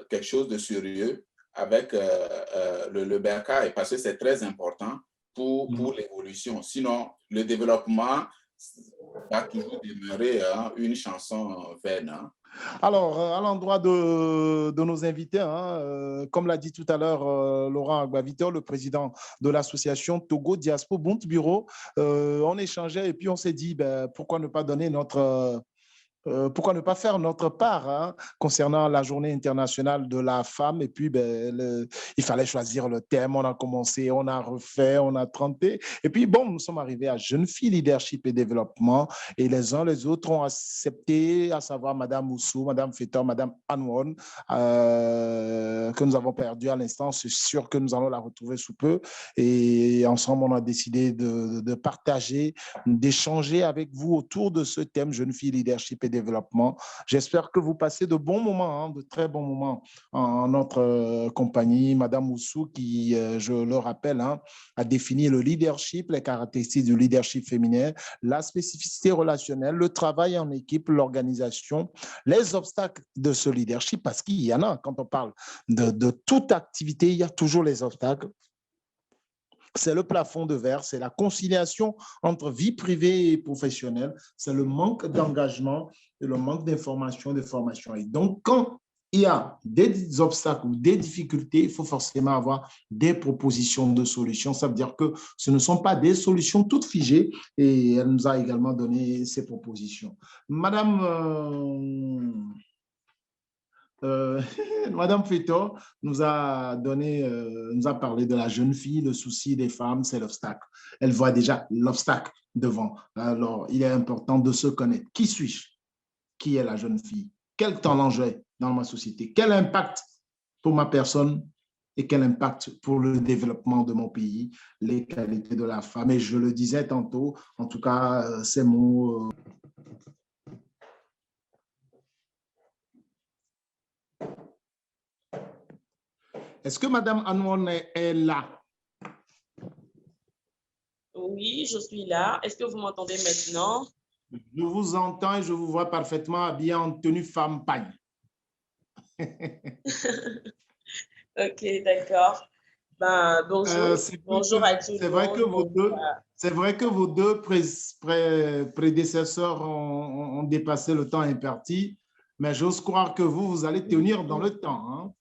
quelque chose de sérieux avec le bercail, parce que c'est très important pour l'évolution. Sinon, le développement va toujours demeurer une chanson vaine. Alors, à l'endroit de nos invités, comme l'a dit tout à l'heure Laurent Agbavito, le président de l'association Togo Diaspo Bunt Bureau, on échangeait et puis on s'est dit pourquoi ne pas donner notre pourquoi ne pas faire notre part hein, concernant la journée internationale de la femme. Et puis, il fallait choisir le thème. On a commencé, on a refait, on a tenté. Et puis, bon, nous sommes arrivés à Jeunes filles, leadership et développement. Et les uns les autres ont accepté, à savoir Madame Moussou, Madame Fetor, Madame Anwon, que nous avons perdu à l'instant. C'est sûr que nous allons la retrouver sous peu. Et ensemble, on a décidé de partager, d'échanger avec vous autour de ce thème Jeunes filles, leadership et développement. J'espère que vous passez de bons moments, hein, de très bons moments en notre compagnie. Madame Moussou, qui, je le rappelle, hein, a défini le leadership, les caractéristiques du leadership féminin, la spécificité relationnelle, le travail en équipe, l'organisation, les obstacles de ce leadership, parce qu'il y en a. Quand on parle de toute activité, il y a toujours les obstacles. C'est le plafond de verre, c'est la conciliation entre vie privée et professionnelle, c'est le manque d'engagement et le manque d'information, de formation. Et donc, quand il y a des obstacles ou des difficultés, il faut forcément avoir des propositions de solutions. Ça veut dire que ce ne sont pas des solutions toutes figées et elle nous a également donné ces propositions. Madame Fetor nous a parlé de la jeune fille, le souci des femmes, c'est l'obstacle. Elle voit déjà l'obstacle devant. Alors, il est important de se connaître. Qui suis-je? Qui est la jeune fille? Quel talent j'ai dans ma société? Quel impact pour ma personne et quel impact pour le développement de mon pays, les qualités de la femme? Et je le disais tantôt, en tout cas, ces mots... Est-ce que Madame Anwon est là? Oui, je suis là. Est-ce que vous m'entendez maintenant? Je vous entends et je vous vois parfaitement habillée en tenue femme pagne. Ok, d'accord. Ben, bonjour. Bonjour à tout le monde. C'est vrai que vos deux prédécesseurs ont dépassé le temps imparti, mais j'ose croire que vous allez tenir dans le temps. Hein?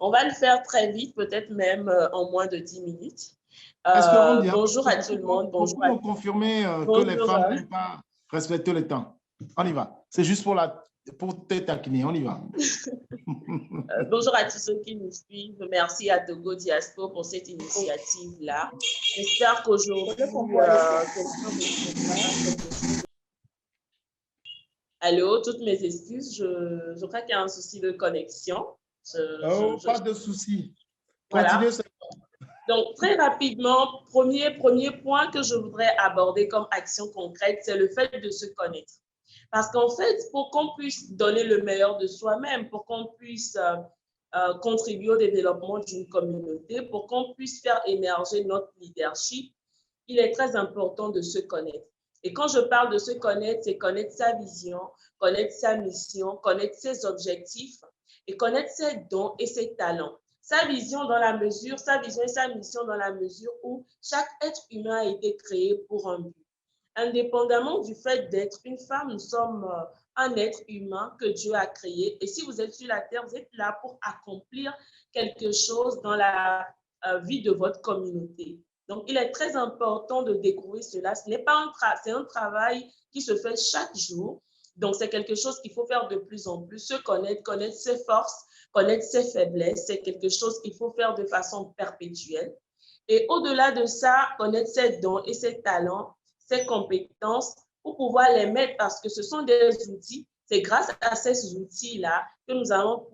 On va le faire très vite, peut-être même en moins de 10 minutes. Bonjour à tout le monde. Bonjour. Vous confirmer que les femmes n'aiment pas respecter le temps. On y va. C'est juste pour te taquiner. On y va. Bonjour à tous ceux qui nous suivent. Merci à Togo Diaspo pour cette initiative-là. J'espère qu'aujourd'hui, Allô, toutes mes excuses. Je crois qu'il y a un souci de connexion. Pas de souci. Voilà. Donc, très rapidement, premier point que je voudrais aborder comme action concrète, c'est le fait de se connaître. Parce qu'en fait, pour qu'on puisse donner le meilleur de soi-même, pour qu'on puisse contribuer au développement d'une communauté, pour qu'on puisse faire émerger notre leadership, il est très important de se connaître. Et quand je parle de se connaître, c'est connaître sa vision, connaître sa mission, connaître ses objectifs et connaître ses dons et ses talents. Sa vision et sa mission dans la mesure où chaque être humain a été créé pour un but. Indépendamment du fait d'être une femme, nous sommes un être humain que Dieu a créé. Et si vous êtes sur la terre, vous êtes là pour accomplir quelque chose dans la vie de votre communauté. Donc, il est très important de découvrir cela. Ce n'est pas c'est un travail qui se fait chaque jour. Donc, c'est quelque chose qu'il faut faire de plus en plus, se connaître, connaître ses forces, connaître ses faiblesses. C'est quelque chose qu'il faut faire de façon perpétuelle. Et au-delà de ça, connaître ses dons et ses talents, ses compétences pour pouvoir les mettre parce que ce sont des outils. C'est grâce à ces outils-là que nous allons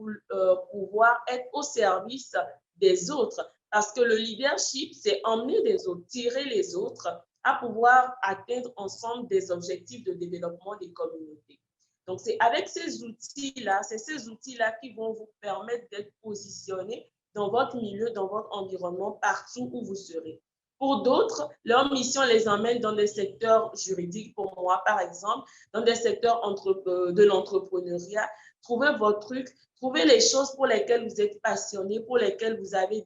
pouvoir être au service des autres. Parce que le leadership, c'est emmener les autres, tirer les autres à pouvoir atteindre ensemble des objectifs de développement des communautés. Donc, c'est avec ces outils-là, c'est ces outils-là qui vont vous permettre d'être positionnés dans votre milieu, dans votre environnement, partout où vous serez. Pour d'autres, leur mission les emmène dans des secteurs juridiques, pour moi, par exemple, dans des secteurs de l'entrepreneuriat. Trouvez votre truc, trouvez les choses pour lesquelles vous êtes passionné, pour lesquelles vous avez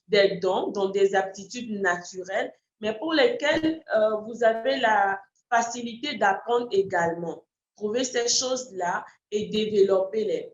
des dons, donc des aptitudes naturelles, mais pour lesquelles vous avez la facilité d'apprendre également. Trouvez ces choses-là et développez-les.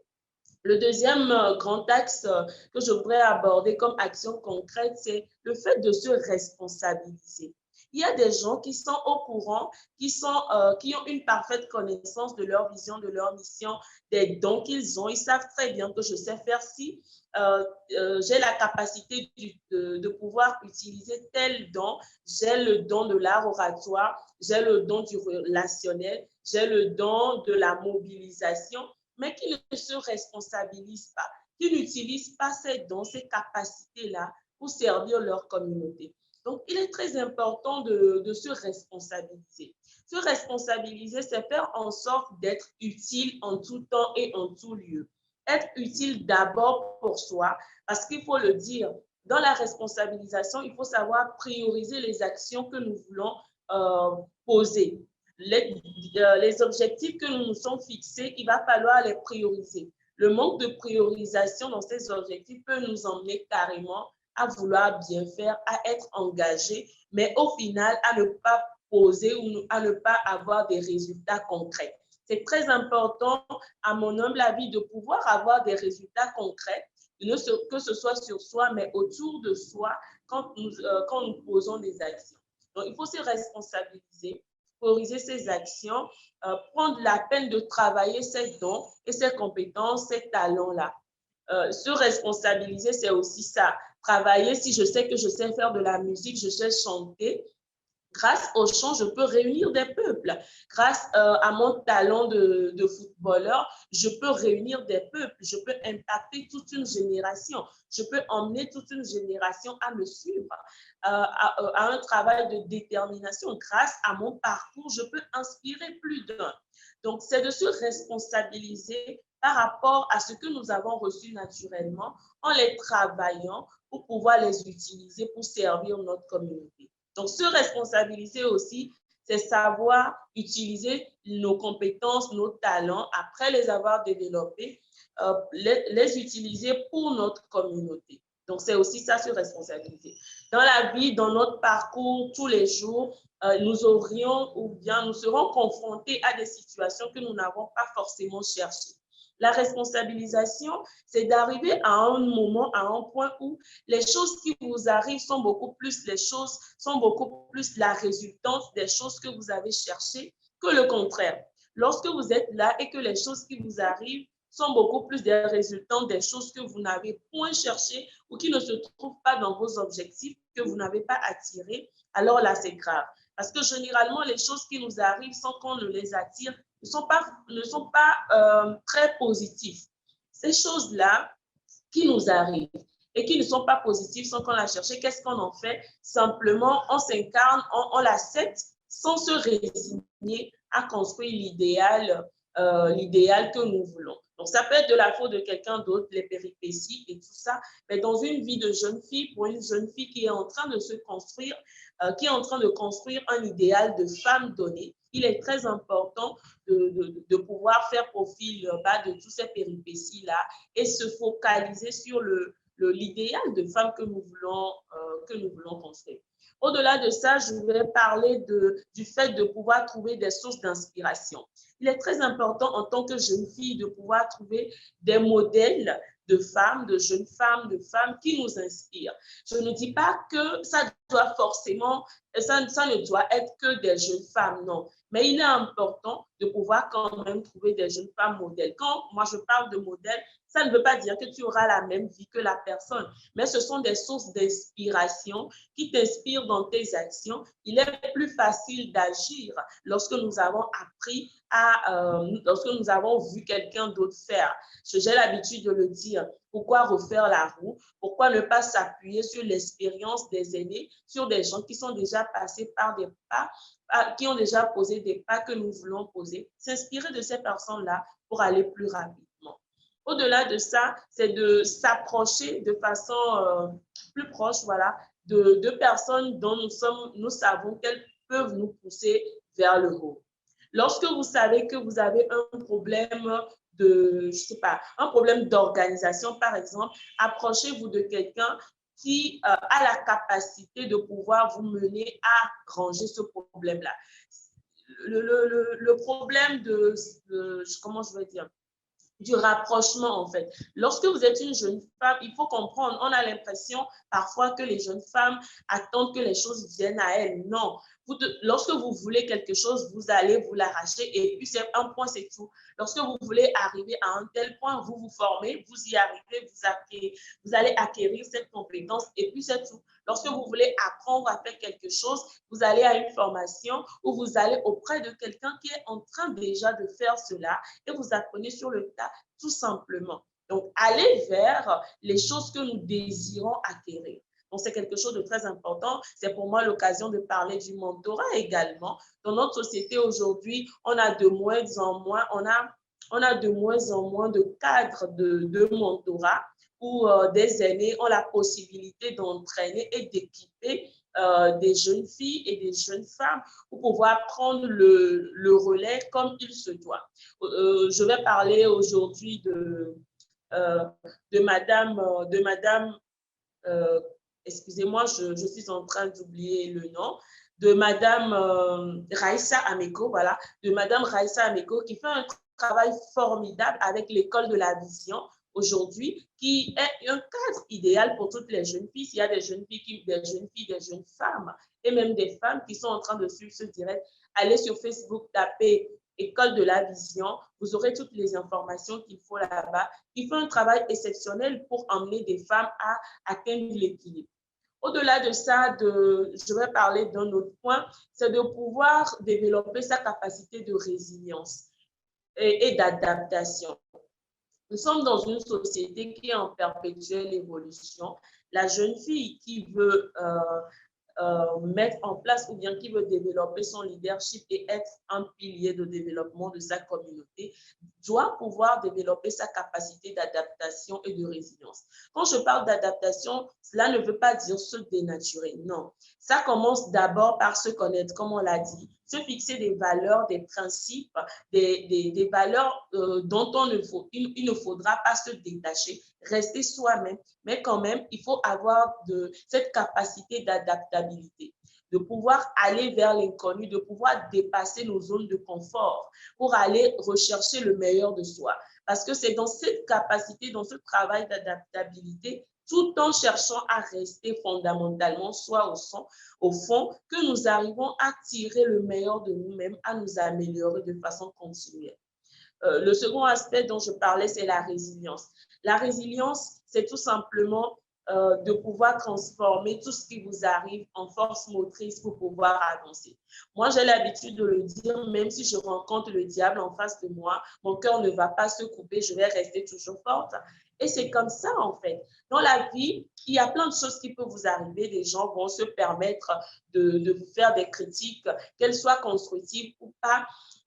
Le deuxième grand axe que je voudrais aborder comme action concrète, c'est le fait de se responsabiliser. Il y a des gens qui sont au courant, qui ont une parfaite connaissance de leur vision, de leur mission, des dons qu'ils ont. Ils savent très bien que je sais faire ci. J'ai la capacité de pouvoir utiliser tel don. J'ai le don de l'art oratoire, j'ai le don du relationnel, j'ai le don de la mobilisation, mais qui ne se responsabilisent pas, qui n'utilisent pas ces dons, ces capacités-là pour servir leur communauté. Donc, il est très important de se responsabiliser. Se responsabiliser, c'est faire en sorte d'être utile en tout temps et en tout lieu. Être utile d'abord pour soi, parce qu'il faut le dire, dans la responsabilisation, il faut savoir prioriser les actions que nous voulons poser. Les objectifs que nous nous sommes fixés, il va falloir les prioriser. Le manque de priorisation dans ces objectifs peut nous emmener carrément à vouloir bien faire, à être engagé, mais au final, à ne pas poser ou à ne pas avoir des résultats concrets. C'est très important, à mon humble avis, de pouvoir avoir des résultats concrets, que ce soit sur soi, mais autour de soi, quand nous posons des actions. Donc, il faut se responsabiliser, prioriser ses actions, prendre la peine de travailler ses dons et ses compétences, ses talents-là. Se responsabiliser, c'est aussi ça. Travailler, si je sais que je sais faire de la musique, je sais chanter, grâce au chant, je peux réunir des peuples. Grâce à mon talent de footballeur, je peux réunir des peuples. Je peux impacter toute une génération. Je peux emmener toute une génération à me suivre, à un travail de détermination. Grâce à mon parcours, je peux inspirer plus d'un. Donc, c'est de se responsabiliser par rapport à ce que nous avons reçu naturellement en les travaillant pour pouvoir les utiliser pour servir notre communauté. Donc, se responsabiliser aussi, c'est savoir utiliser nos compétences, nos talents, après les avoir développés, les utiliser pour notre communauté. Donc, c'est aussi ça, se responsabiliser. Dans la vie, dans notre parcours, tous les jours, nous aurions ou bien nous serons confrontés à des situations que nous n'avons pas forcément cherchées. La responsabilisation, c'est d'arriver à un moment, à un point où les choses qui vous arrivent sont beaucoup plus la résultante des choses que vous avez cherchées que le contraire. Lorsque vous êtes là et que les choses qui vous arrivent sont beaucoup plus des résultantes des choses que vous n'avez point cherchées ou qui ne se trouvent pas dans vos objectifs, que vous n'avez pas attirés, alors là, c'est grave. Parce que généralement, les choses qui nous arrivent sans qu'on ne les attire ne sont pas très positives. Ces choses-là qui nous arrivent et qui ne sont pas positives sans qu'on la cherche, qu'est-ce qu'on en fait? Simplement, on s'incarne, on l'accepte sans se résigner à construire l'idéal que nous voulons. Donc, ça peut être de la faute de quelqu'un d'autre, les péripéties et tout ça, mais dans une vie de jeune fille, pour une jeune fille qui est en train de se construire, qui est en train de construire un idéal de femme donnée, il est très important de pouvoir faire profil bas de toutes ces péripéties-là et se focaliser sur l'idéal de femme que nous voulons construire. Au-delà de ça, je vais parler du fait de pouvoir trouver des sources d'inspiration. Il est très important en tant que jeune fille de pouvoir trouver des modèles de femmes, de jeunes femmes, de femmes qui nous inspirent. Je ne dis pas que ça ne doit être que des jeunes femmes, non. Mais il est important de pouvoir quand même trouver des jeunes femmes modèles. Quand moi je parle de modèles, ça ne veut pas dire que tu auras la même vie que la personne, mais ce sont des sources d'inspiration qui t'inspirent dans tes actions. Il est plus facile d'agir lorsque nous avons appris lorsque nous avons vu quelqu'un d'autre faire. J'ai l'habitude de le dire. Pourquoi refaire la roue? Pourquoi ne pas s'appuyer sur l'expérience des aînés, sur des gens qui sont déjà passés par des pas, qui ont déjà posé des pas que nous voulons poser, s'inspirer de ces personnes-là pour aller plus rapidement. Au-delà de ça, c'est de s'approcher de façon plus proche, voilà, de personnes dont nous savons qu'elles peuvent nous pousser vers le haut. Lorsque vous savez que vous avez un problème un problème d'organisation, par exemple, approchez-vous de quelqu'un qui a la capacité de pouvoir vous mener à ranger ce problème-là. Le problème comment je vais dire, du rapprochement, en fait. Lorsque vous êtes une jeune femme, il faut comprendre, on a l'impression parfois que les jeunes femmes attendent que les choses viennent à elles. Non. Lorsque vous voulez quelque chose, vous allez vous l'arracher et puis c'est un point, c'est tout. Lorsque vous voulez arriver à un tel point, vous vous formez, vous y arrivez, vous allez acquérir cette compétence et puis c'est tout. Lorsque vous voulez apprendre à faire quelque chose, vous allez à une formation ou vous allez auprès de quelqu'un qui est en train déjà de faire cela et vous apprenez sur le tas tout simplement. Donc, allez vers les choses que nous désirons acquérir. Donc, c'est quelque chose de très important. C'est pour moi l'occasion de parler du mentorat également. Dans notre société aujourd'hui, on a de moins en moins, de moins en moins de cadres de mentorat où des aînés ont la possibilité d'entraîner et d'équiper des jeunes filles et des jeunes femmes pour pouvoir prendre le relais comme il se doit. Je vais parler aujourd'hui de madame excusez-moi, je suis en train d'oublier le nom, de madame Raissa Ameko, voilà, de madame Raissa Ameko qui fait un travail formidable avec l'école de la vision aujourd'hui, qui est un cadre idéal pour toutes les jeunes filles. Il y a des jeunes filles, des jeunes femmes et même des femmes qui sont en train de suivre ce direct. Allez sur Facebook, tapez École de la vision, vous aurez toutes les informations qu'il faut là-bas. Il fait un travail exceptionnel pour emmener des femmes à atteindre l'équilibre. Au-delà de ça, je vais parler d'un autre point, c'est de pouvoir développer sa capacité de résilience et d'adaptation. Nous sommes dans une société qui est en perpétuelle évolution. La jeune fille qui veut mettre en place ou bien qui veut développer son leadership et être un pilier de développement de sa communauté doit pouvoir développer sa capacité d'adaptation et de résilience. Quand je parle d'adaptation, cela ne veut pas dire se dénaturer, non. Ça commence d'abord par se connaître, comme on l'a dit, se fixer des valeurs, des principes, des valeurs dont il ne faudra pas se détacher, rester soi-même, mais quand même, il faut avoir cette capacité d'adaptabilité, de pouvoir aller vers l'inconnu, de pouvoir dépasser nos zones de confort pour aller rechercher le meilleur de soi. Parce que c'est dans cette capacité, dans ce travail d'adaptabilité, tout en cherchant à rester fondamentalement soi au fond, que nous arrivons à tirer le meilleur de nous-mêmes, à nous améliorer de façon continuelle. Le second aspect dont je parlais, c'est la résilience. La résilience, c'est tout simplement de pouvoir transformer tout ce qui vous arrive en force motrice pour pouvoir avancer. Moi, j'ai l'habitude de le dire, même si je rencontre le diable en face de moi, mon cœur ne va pas se couper, je vais rester toujours forte. Et c'est comme ça, en fait. Dans la vie, il y a plein de choses qui peuvent vous arriver. Des gens vont se permettre de vous faire des critiques, qu'elles soient constructives ou pas.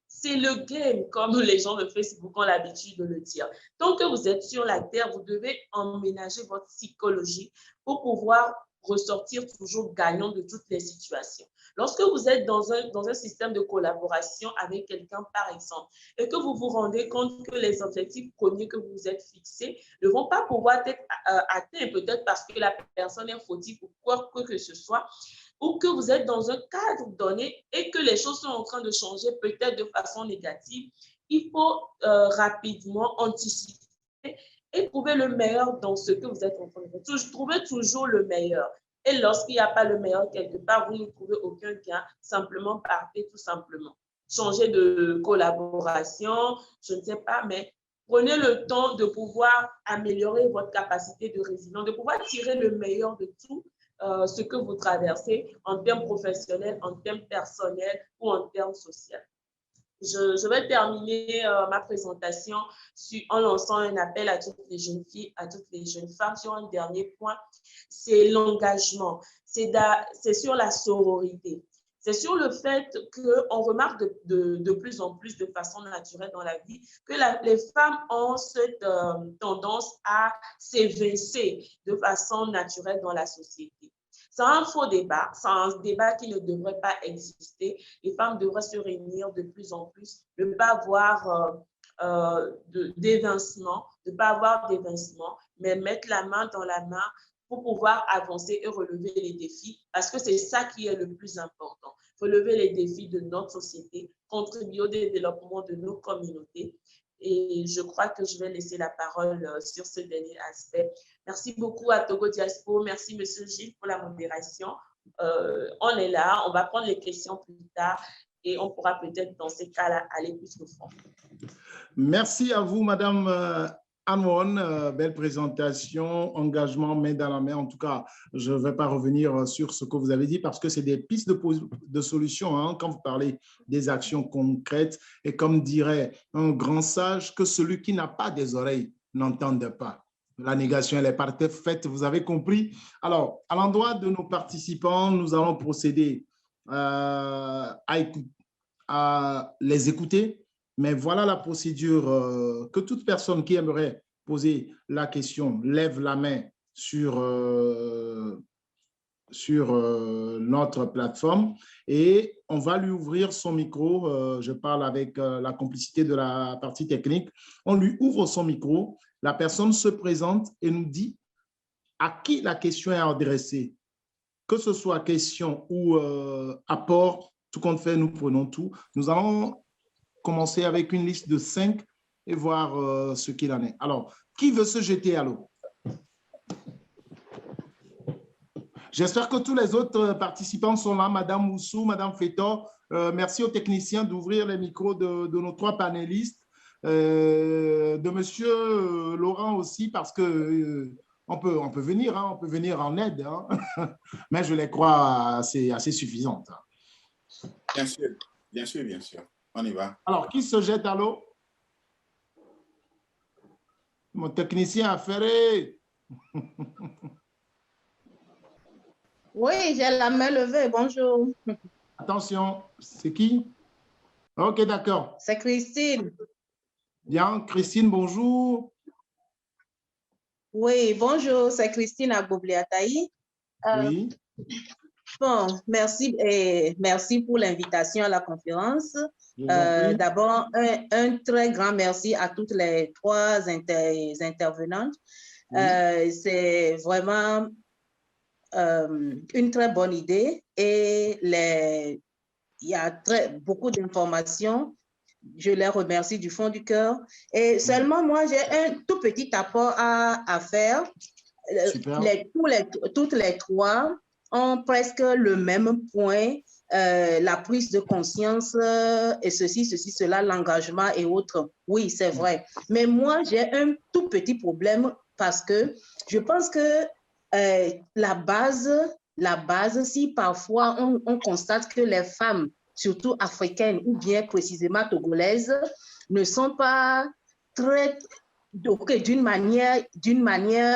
C'est le game, comme les gens de Facebook ont l'habitude de le dire. Tant que vous êtes sur la terre, vous devez emménager votre psychologie pour pouvoir ressortir toujours gagnant de toutes les situations. Lorsque vous êtes dans un système de collaboration avec quelqu'un, par exemple, et que vous vous rendez compte que les objectifs premiers que vous vous êtes fixés ne vont pas pouvoir être atteints, peut-être parce que la personne est fautive ou quoi que ce soit, ou que vous êtes dans un cadre donné et que les choses sont en train de changer peut-être de façon négative, il faut rapidement anticiper et trouver le meilleur dans ce que vous êtes en train de faire. Trouvez toujours le meilleur. Et lorsqu'il n'y a pas le meilleur quelque part, vous ne trouvez aucun gain, simplement partez tout simplement. Changez de collaboration, je ne sais pas, mais prenez le temps de pouvoir améliorer votre capacité de résilience, de pouvoir tirer le meilleur de tout ce que vous traversez en termes professionnels, en termes personnels ou en termes sociaux. Je vais terminer ma présentation en lançant un appel à toutes les jeunes filles, à toutes les jeunes femmes sur un dernier point, c'est l'engagement, c'est sur la sororité. C'est sur le fait qu'on remarque de plus en plus de façon naturelle dans la vie que les femmes ont cette tendance à s'évincer de façon naturelle dans la société. C'est un faux débat, c'est un débat qui ne devrait pas exister. Les femmes devraient se réunir de plus en plus, ne pas avoir d'évincement, mais mettre la main dans la main pour pouvoir avancer et relever les défis, parce que c'est ça qui est le plus important. Relever les défis de notre société, contribuer au développement de nos communautés Et je crois que je vais laisser la parole sur ce dernier aspect. Merci beaucoup à Togo Diaspo. Merci, Monsieur Gilles, pour la modération. On est là, on va prendre les questions plus tard et on pourra peut-être dans ces cas-là aller plus au fond. Merci à vous, Madame Anne-Won. Belle présentation, engagement main dans la main. En tout cas, je ne vais pas revenir sur ce que vous avez dit parce que c'est des pistes de solutions hein, quand vous parlez des actions concrètes. Et comme dirait un grand sage, que celui qui n'a pas des oreilles n'entende pas. La négation, elle est parfaite, vous avez compris. Alors, à l'endroit de nos participants, nous allons procéder à les écouter. Mais voilà la procédure que toute personne qui aimerait poser la question lève la main sur notre plateforme et on va lui ouvrir son micro. Je parle avec la complicité de la partie technique. On lui ouvre son micro, la personne se présente et nous dit à qui la question est adressée. Que ce soit question ou apport, tout compte fait, nous prenons tout. Nous allons commencer avec une liste de 5 et voir ce qu'il en est. Alors, qui veut se jeter à l'eau? J'espère que tous les autres participants sont là. Madame Moussou, Madame Fetor, merci aux techniciens d'ouvrir les micros de nos 3 panélistes, de Monsieur Laurent aussi, parce que on peut venir, hein, on peut venir en aide, hein, mais je les crois assez suffisantes. Bien sûr, bien sûr, bien sûr. On y va. Alors, qui se jette à l'eau? Mon technicien affairé. Oui, j'ai la main levée. Bonjour. Attention, c'est qui? Ok, d'accord. C'est Christine. Bien, Christine, bonjour. Oui, bonjour, c'est Christine Agbobliataï. Oui. Bon, merci et merci pour l'invitation à la conférence. D'abord, un très grand merci à toutes les 3 intervenantes. Oui. C'est vraiment une très bonne idée et il y a beaucoup d'informations. Je les remercie du fond du cœur. Et seulement moi, j'ai un tout petit apport à faire. Toutes les 3 ont presque le même point, la prise de conscience et ceci, cela, l'engagement et autres. Oui, c'est vrai. Mais moi, j'ai un tout petit problème parce que je pense que la base, si parfois on constate que les femmes, surtout africaines ou bien précisément togolaises, ne sont pas très... Donc, d'une manière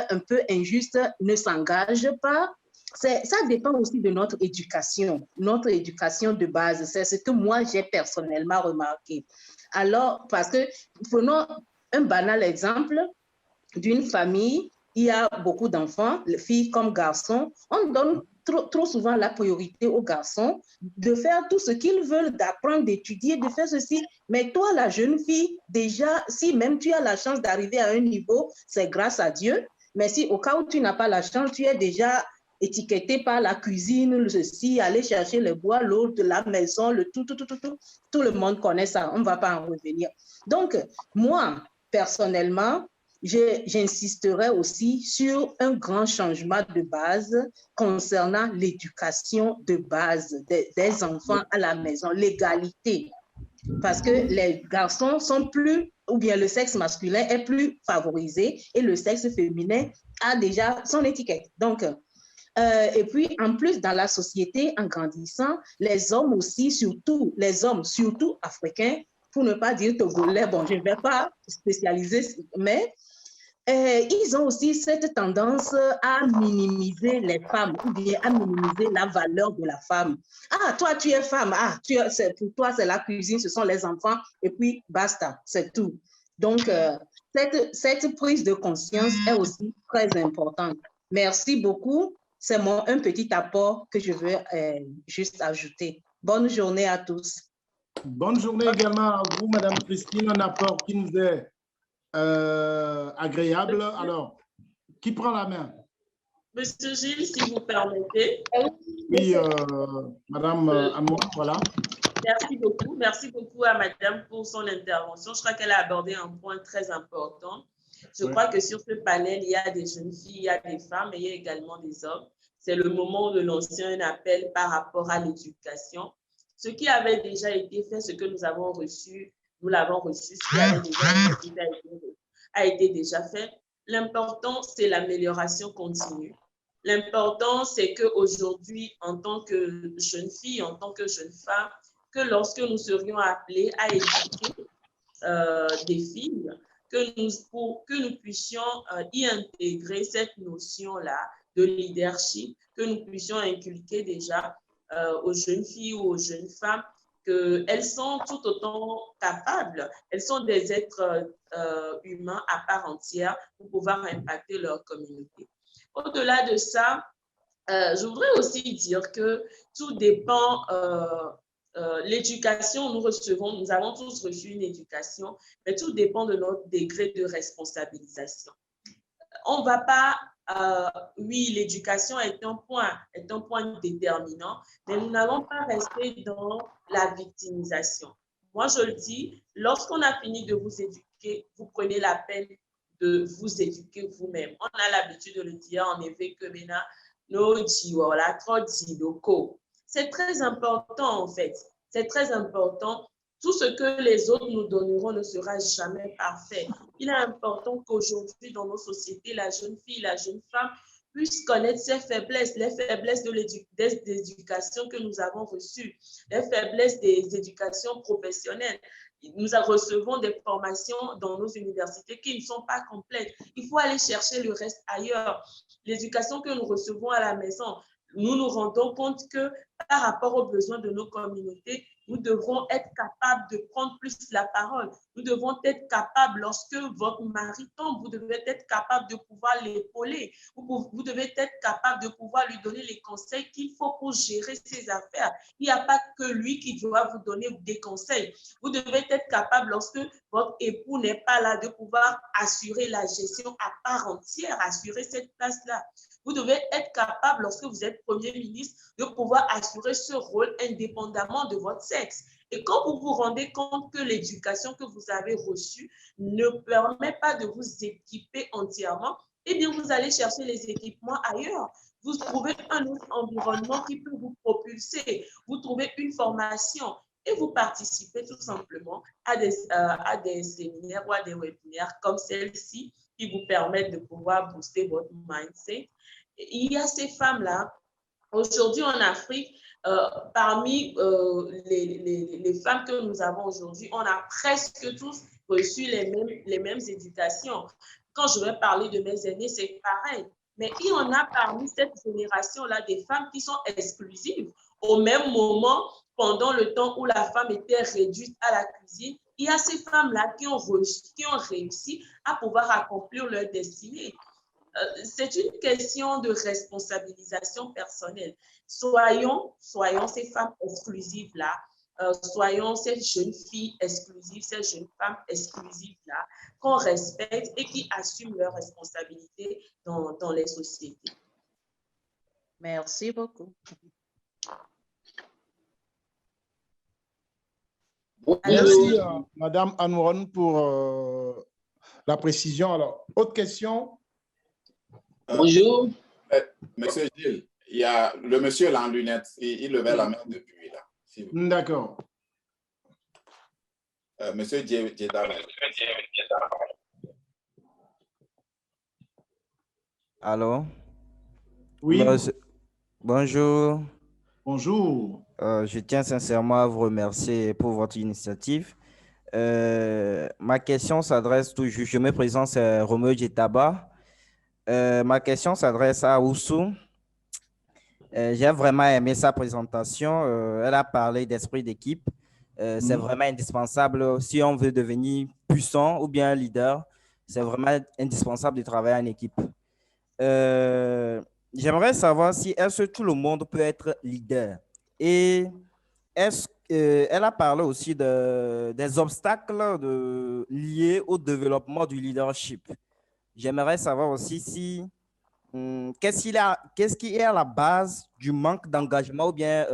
un peu injuste, ne s'engagent pas. Ça dépend aussi de notre éducation de base. C'est ce que moi, j'ai personnellement remarqué. Alors, parce que, prenons un banal exemple d'une famille, il y a beaucoup d'enfants, filles comme garçons. On donne trop souvent la priorité aux garçons de faire tout ce qu'ils veulent, d'apprendre, d'étudier, de faire ceci. Mais toi, la jeune fille, déjà, si même tu as la chance d'arriver à un niveau, c'est grâce à Dieu. Mais si au cas où tu n'as pas la chance, tu es déjà étiqueté par la cuisine, le ceci, aller chercher le bois, l'eau de la maison, le tout le monde connaît ça. On ne va pas en revenir. Donc, moi, personnellement, j'insisterai aussi sur un grand changement de base concernant l'éducation de base des enfants à la maison, l'égalité. Parce que les garçons sont plus, ou bien le sexe masculin est plus favorisé et le sexe féminin a déjà son étiquette. Donc, et puis, en plus, dans la société, en grandissant, les hommes aussi, surtout les hommes, surtout africains, pour ne pas dire togolais, bon, je ne vais pas spécialiser, mais ils ont aussi cette tendance à minimiser les femmes ou bien à minimiser la valeur de la femme. Ah, toi, tu es femme. Ah, pour toi, c'est la cuisine, ce sont les enfants. Et puis, basta, c'est tout. Donc, cette prise de conscience est aussi très importante. Merci beaucoup. C'est un petit apport que je veux juste ajouter. Bonne journée à tous. Bonne journée également à vous, Madame Christine. Un apport qui nous est agréable. Alors, qui prend la main? Monsieur Gilles, si vous permettez. Oui, Madame Amon, voilà. Merci beaucoup à Madame pour son intervention. Je crois qu'elle a abordé un point très important. Je crois que sur ce panel, il y a des jeunes filles, il y a des femmes, mais il y a également des hommes. C'est le moment de lancer un appel par rapport à l'éducation. Ce qui avait déjà été fait, ce que nous avons reçu, nous l'avons reçu, ce qui avait déjà a été déjà fait. L'important, c'est l'amélioration continue. L'important, c'est qu'aujourd'hui, en tant que jeune fille, en tant que jeune femme, que lorsque nous serions appelés à éduquer des filles, que nous puissions y intégrer cette notion-là de leadership, que nous puissions inculquer déjà aux jeunes filles ou aux jeunes femmes qu'elles sont tout autant capables, elles sont des êtres humains à part entière pour pouvoir impacter leur communauté. Au-delà de ça, je voudrais aussi dire que tout dépend, l'éducation, nous avons tous reçu une éducation, mais tout dépend de notre degré de responsabilisation. On ne va pas, oui, l'éducation est un point déterminant, mais nous n'allons pas rester dans la victimisation. Moi, je le dis, lorsqu'on a fini de vous éduquer, vous prenez la peine de vous éduquer vous-même. On a l'habitude de le dire, en effet, que maintenant, c'est très important, en fait. C'est très important. Tout ce que les autres nous donneront ne sera jamais parfait. Il est important qu'aujourd'hui, dans nos sociétés, la jeune fille, la jeune femme puisse connaître ses faiblesses, les faiblesses des éducations que nous avons reçues, les faiblesses des éducations professionnelles. Nous recevons des formations dans nos universités qui ne sont pas complètes. Il faut aller chercher le reste ailleurs. L'éducation que nous recevons à la maison, nous nous rendons compte que par rapport aux besoins de nos communautés, nous devrons être capables de prendre plus la parole. Nous devons être capables, lorsque votre mari tombe, vous devez être capable de pouvoir l'épauler. Vous devez être capable de pouvoir lui donner les conseils qu'il faut pour gérer ses affaires. Il n'y a pas que lui qui doit vous donner des conseils. Vous devez être capable, lorsque votre époux n'est pas là, de pouvoir assurer la gestion à part entière, assurer cette place-là. Vous devez être capable, lorsque vous êtes Premier ministre, de pouvoir assurer ce rôle indépendamment de votre sexe. Et quand vous vous rendez compte que l'éducation que vous avez reçue ne permet pas de vous équiper entièrement, eh bien, vous allez chercher les équipements ailleurs. Vous trouvez un autre environnement qui peut vous propulser. Vous trouvez une formation et vous participez tout simplement à des séminaires ou à des webinaires comme celle-ci qui vous permettent de pouvoir booster votre mindset. Il y a ces femmes-là, aujourd'hui en Afrique, parmi les femmes que nous avons aujourd'hui, on a presque tous reçu les mêmes éducations. Quand je vais parler de mes aînés, c'est pareil. Mais il y en a parmi cette génération-là des femmes qui sont exclusives. Au même moment, pendant le temps où la femme était réduite à la cuisine, il y a ces femmes-là qui ont réussi à pouvoir accomplir leur destinée. C'est une question de responsabilisation personnelle. Soyons ces femmes exclusives-là, soyons ces jeunes filles exclusives, ces jeunes femmes exclusives-là, qu'on respecte et qui assument leurs responsabilités dans les sociétés. Merci beaucoup. Merci, Madame Anouron, pour la précision. Alors, autre question? Bonjour. Monsieur Gilles, il y a le monsieur là en lunettes, il levait la main depuis là. D'accord. Monsieur Djedaba. Allô? Oui. Bonjour. Bonjour. Je tiens sincèrement à vous remercier pour votre initiative. Ma question s'adresse toujours, je me présente, c'est Roméo Djetaba. Ma question s'adresse à Oussou. J'ai vraiment aimé sa présentation. Elle a parlé d'esprit d'équipe. C'est vraiment indispensable si on veut devenir puissant ou bien leader. C'est vraiment indispensable de travailler en équipe. J'aimerais savoir si est-ce que tout le monde peut être leader. Et est-ce qu'elle a parlé aussi des obstacles liés au développement du leadership. J'aimerais savoir aussi si qu'est-ce qui est à la base du manque d'engagement ou bien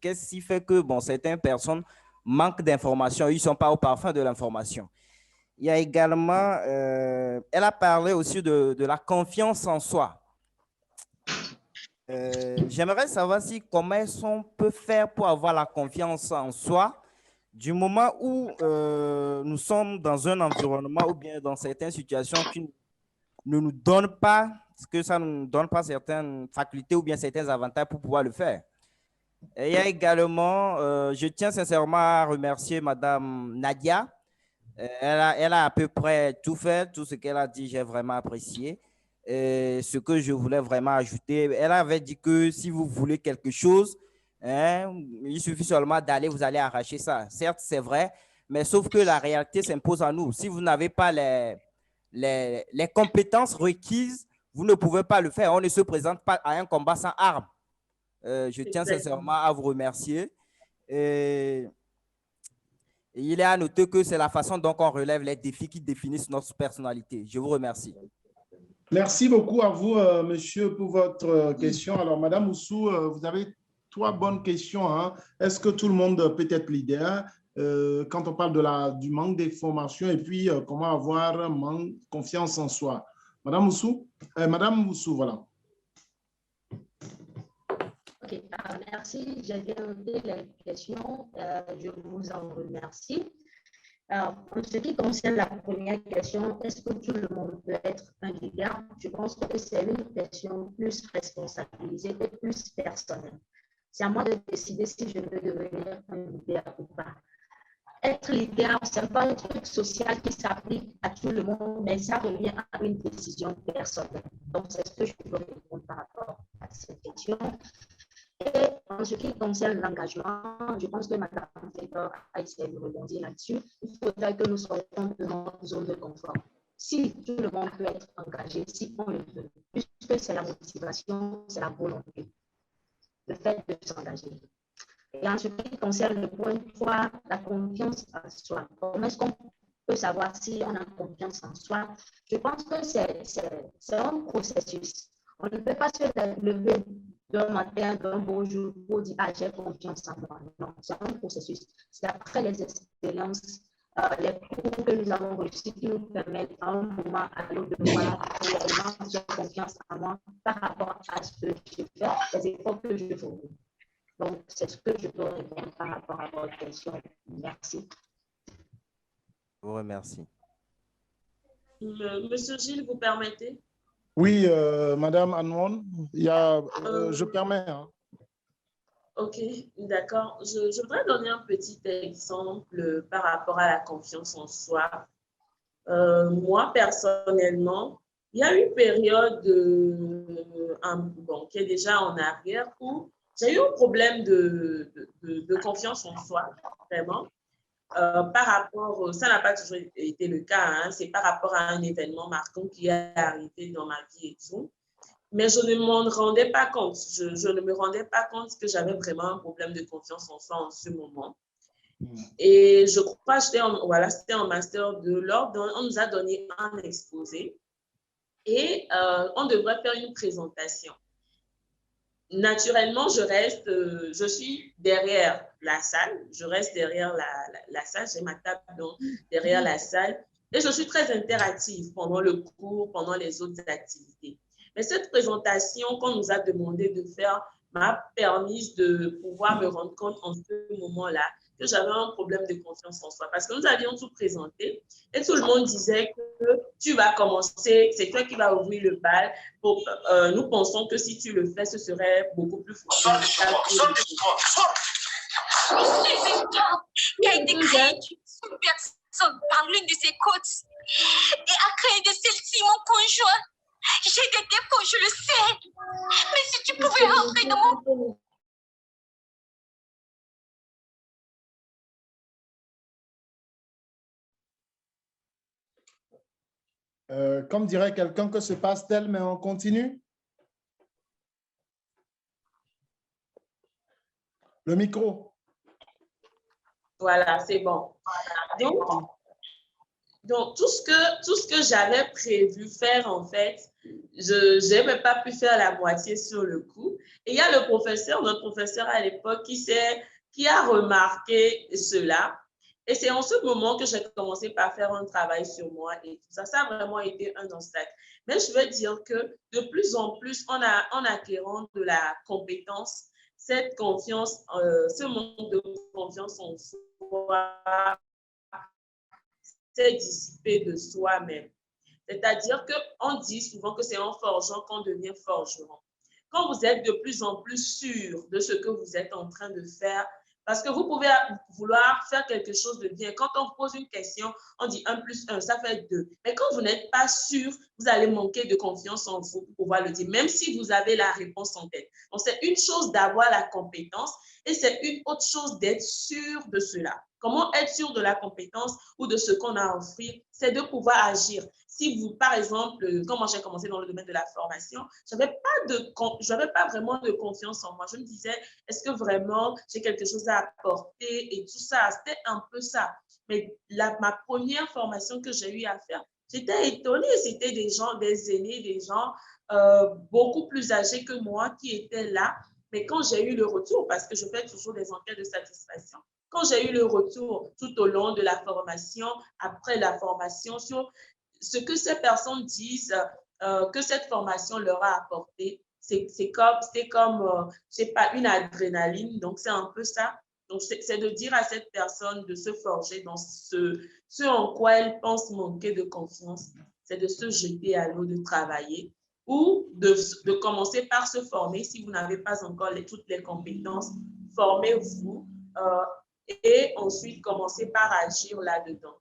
qu'est-ce qui fait que bon, certaines personnes manquent d'informations, ils ne sont pas au parfum de l'information. Il y a également, elle a parlé aussi de la confiance en soi. J'aimerais savoir si comment on peut faire pour avoir la confiance en soi du moment où nous sommes dans un environnement ou bien dans certaines situations qui ne nous donnent pas, que ça ne nous donne pas certaines facultés ou bien certains avantages pour pouvoir le faire. Et il y a également, je tiens sincèrement à remercier Madame Nadia. Elle a à peu près tout fait, tout ce qu'elle a dit, j'ai vraiment apprécié. Ce que je voulais vraiment ajouter, elle avait dit que si vous voulez quelque chose, hein, il suffit seulement d'aller, vous allez arracher ça. Certes, c'est vrai, mais sauf que la réalité s'impose à nous. Si vous n'avez pas les compétences requises, vous ne pouvez pas le faire. On ne se présente pas à un combat sans armes. Je tiens sincèrement à vous remercier. Et il est à noter que c'est la façon dont on relève les défis qui définissent notre personnalité. Je vous remercie. Merci beaucoup à vous, monsieur, pour votre question. Alors, Madame Oussou, vous avez 3 bonnes questions. Hein. Est-ce que tout le monde peut être leader quand on parle du manque d'information et puis comment avoir confiance en soi? Madame Oussou, voilà. Ok, merci. J'ai bien noté les questions. Je vous en remercie. Alors, en ce qui concerne la première question, est-ce que tout le monde peut être un leader? Je pense que c'est une question plus responsabilisée et plus personnelle. C'est à moi de décider si je veux devenir un leader ou pas. Être leader, ce n'est pas un truc social qui s'applique à tout le monde, mais ça revient à une décision personnelle. Donc, c'est ce que je peux répondre par rapport à cette question. Et en ce qui concerne l'engagement, je pense que Mme Taylor a essayé de rebondir là-dessus. Il faudrait que nous sortions de notre zone de confort. Si tout le monde peut être engagé, si on le veut, puisque c'est la motivation, c'est la volonté, le fait de s'engager. Et en ce qui concerne le point 3, la confiance en soi, comment est-ce qu'on peut savoir si on a confiance en soi? Je pense que c'est un processus. On ne peut pas se lever d'un matin, d'un beau jour, pour dire « Ah, j'ai confiance en moi ». Non, c'est un processus. C'est après les expériences, les cours que nous avons reçus qui nous permettent à un moment à l'autre de voir réellement j'ai confiance en moi par rapport à ce que je fais, les efforts que je fais. Donc, c'est ce que je peux répondre par rapport à votre question. Merci. Je vous remercie. Monsieur Gilles, vous permettez? Oui, Madame Anouane, je permets. Hein. Ok, d'accord. Je voudrais donner un petit exemple par rapport à la confiance en soi. Moi, personnellement, il y a une période qui est déjà en arrière où j'ai eu un problème de confiance en soi, vraiment. Par rapport, ça n'a pas toujours été le cas, hein, c'est par rapport à un événement marquant qui est arrivé dans ma vie et tout. Mais je ne m'en rendais pas compte. Je ne me rendais pas compte que j'avais vraiment un problème de confiance en soi en ce moment. Et je crois que c'était en master 2, on nous a donné un exposé et on devrait faire une présentation. Naturellement, je suis derrière la salle, je reste derrière la salle, j'ai ma table derrière la salle et je suis très interactive pendant le cours, pendant les autres activités. Mais cette présentation qu'on nous a demandé de faire m'a permis de pouvoir me rendre compte en ce moment-là que j'avais un problème de confiance en soi parce que nous avions tout présenté et tout le monde disait que tu vas commencer, c'est toi qui vas ouvrir le bal. Nous pensons que si tu le fais, ce serait beaucoup plus fort. Qui a été créé d'une personne par l'une de ses côtes et a créé de celle-ci mon conjoint. J'ai des défauts, je le sais. Mais si tu pouvais rentrer dans mon... Comme dirait quelqu'un, que se passe-t-il, mais on continue. Le micro. Voilà, c'est bon. Donc, Donc, tout ce que j'avais prévu faire, en fait, je n'ai même pas pu faire la moitié sur le coup. Et il y a le professeur, notre professeur à l'époque, qui a remarqué cela. Et c'est en ce moment que j'ai commencé par faire un travail sur moi et tout ça. Ça a vraiment été un obstacle. Mais je veux dire que de plus en plus, en acquérant de la compétence, cette confiance, ce manque de confiance en soi s'est dissipé de soi-même. C'est-à-dire qu'on dit souvent que c'est en forgeant qu'on devient forgeron. Quand vous êtes de plus en plus sûr de ce que vous êtes en train de faire, parce que vous pouvez vouloir faire quelque chose de bien. Quand on vous pose une question, on dit 1 + 1, ça fait 2. Mais quand vous n'êtes pas sûr, vous allez manquer de confiance en vous pour pouvoir le dire, même si vous avez la réponse en tête. Donc, c'est une chose d'avoir la compétence et c'est une autre chose d'être sûr de cela. Comment être sûr de la compétence ou de ce qu'on a à offrir? C'est de pouvoir agir. Si vous, par exemple, quand moi j'ai commencé dans le domaine de la formation, je n'avais pas vraiment de confiance en moi. Je me disais, est-ce que vraiment j'ai quelque chose à apporter et tout ça? C'était un peu ça. Mais ma première formation que j'ai eu à faire, j'étais étonnée. C'était des gens, des aînés, des gens beaucoup plus âgés que moi qui étaient là. Mais quand j'ai eu le retour, parce que je fais toujours des enquêtes de satisfaction, quand j'ai eu le retour tout au long de la formation, après la formation, sur ce que ces personnes disent que cette formation leur a apporté, c'est comme je sais pas, une adrénaline. Donc, c'est un peu ça. Donc, c'est de dire à cette personne de se forger dans ce en quoi elle pense manquer de confiance. C'est de se jeter à l'eau, de travailler ou de commencer par se former. Si vous n'avez pas encore toutes les compétences, formez-vous et ensuite commencez par agir là-dedans.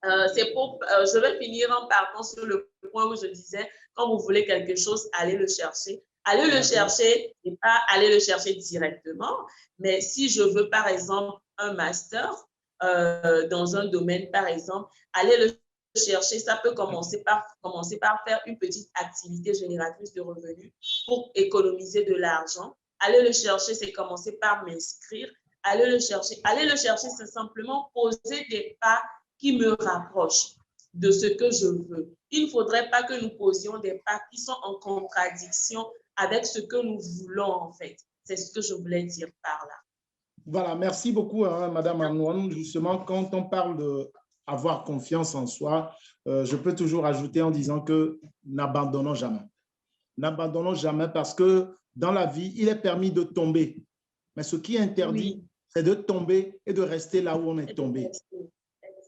Je vais finir en partant sur le point où je disais, quand vous voulez quelque chose, allez le chercher. Allez le chercher et pas aller le chercher directement. Mais si je veux, par exemple, un master dans un domaine, par exemple, allez le chercher. Ça peut commencer par faire une petite activité génératrice de revenus pour économiser de l'argent. Allez le chercher, c'est commencer par m'inscrire. Allez le chercher. Allez le chercher, c'est simplement poser des pas qui me rapprochent de ce que je veux. Il ne faudrait pas que nous posions des pas qui sont en contradiction avec ce que nous voulons, en fait. C'est ce que je voulais dire par là. Voilà, merci beaucoup, hein, Madame Anouane. Justement, quand on parle d'avoir confiance en soi, je peux toujours ajouter en disant que n'abandonnons jamais. N'abandonnons jamais parce que dans la vie, il est permis de tomber. Mais ce qui est interdit, c'est de tomber et de rester là où on est tombé.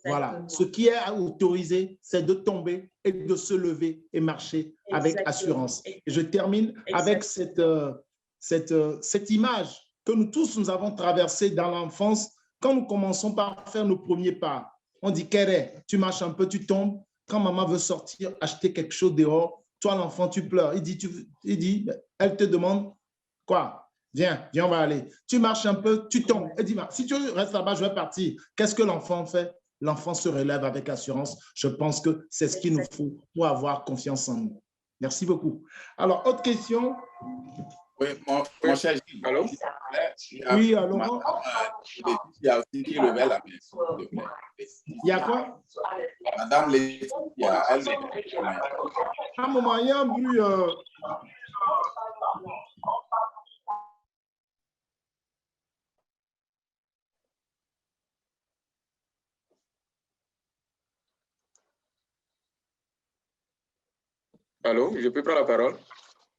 Voilà. Ce qui est autorisé, c'est de tomber et de se lever et marcher avec assurance. Et je termine avec cette image que nous tous, nous avons traversée dans l'enfance quand nous commençons par faire nos premiers pas. On dit, Kéré, tu marches un peu, tu tombes. Quand maman veut sortir, acheter quelque chose dehors, toi, l'enfant, tu pleures. Elle te demande, quoi? Viens, on va aller. Tu marches un peu, tu tombes. Elle dit, si tu restes là-bas, je vais partir. Qu'est-ce que l'enfant fait? L'enfant se relève avec assurance. Je pense que c'est ce qu'il nous faut pour avoir confiance en nous. Merci beaucoup. Alors, autre question? Oui, mon cher Gilles, allô? Oui, alors? Il y a aussi qui levait la main, s'il te plaît. Il y a quoi? Madame Laetitia, elle levait la main. À un moment, il y a un bruit. Allô, je peux prendre la parole?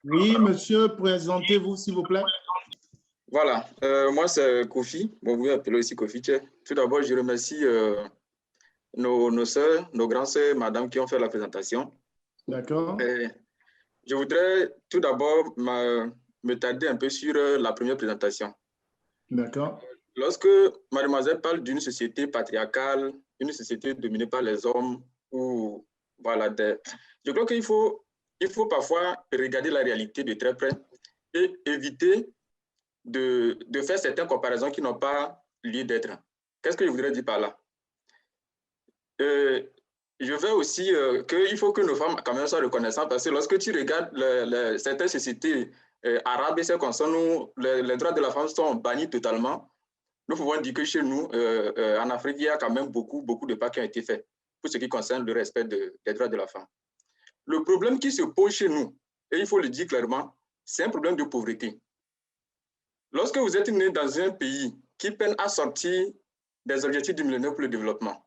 Oui, monsieur, présentez-vous, s'il vous plaît. Voilà, moi c'est Kofi, bon, vous m'appelez aussi Kofi. Tout d'abord, je remercie nos soeurs, nos grandes soeurs, madame, qui ont fait la présentation. D'accord. Je voudrais tout d'abord me tarder un peu sur la première présentation. D'accord. Lorsque mademoiselle parle d'une société patriarcale, une société dominée par les hommes, ou voilà, je crois qu'il faut parfois regarder la réalité de très près et éviter de faire certaines comparaisons qui n'ont pas lieu d'être. Qu'est-ce que je voudrais dire par là? Je veux aussi qu'il faut que nos femmes quand même soient reconnaissantes parce que lorsque tu regardes certaines sociétés arabes et celles comme ça, les droits de la femme sont bannis totalement. Nous pouvons dire que chez nous, en Afrique, il y a quand même beaucoup de pas qui ont été faits. pour ce qui concerne le respect des droits de la femme. Le problème qui se pose chez nous, et il faut le dire clairement, c'est un problème de pauvreté. Lorsque vous êtes né dans un pays qui peine à sortir des objectifs du millénaire pour le développement,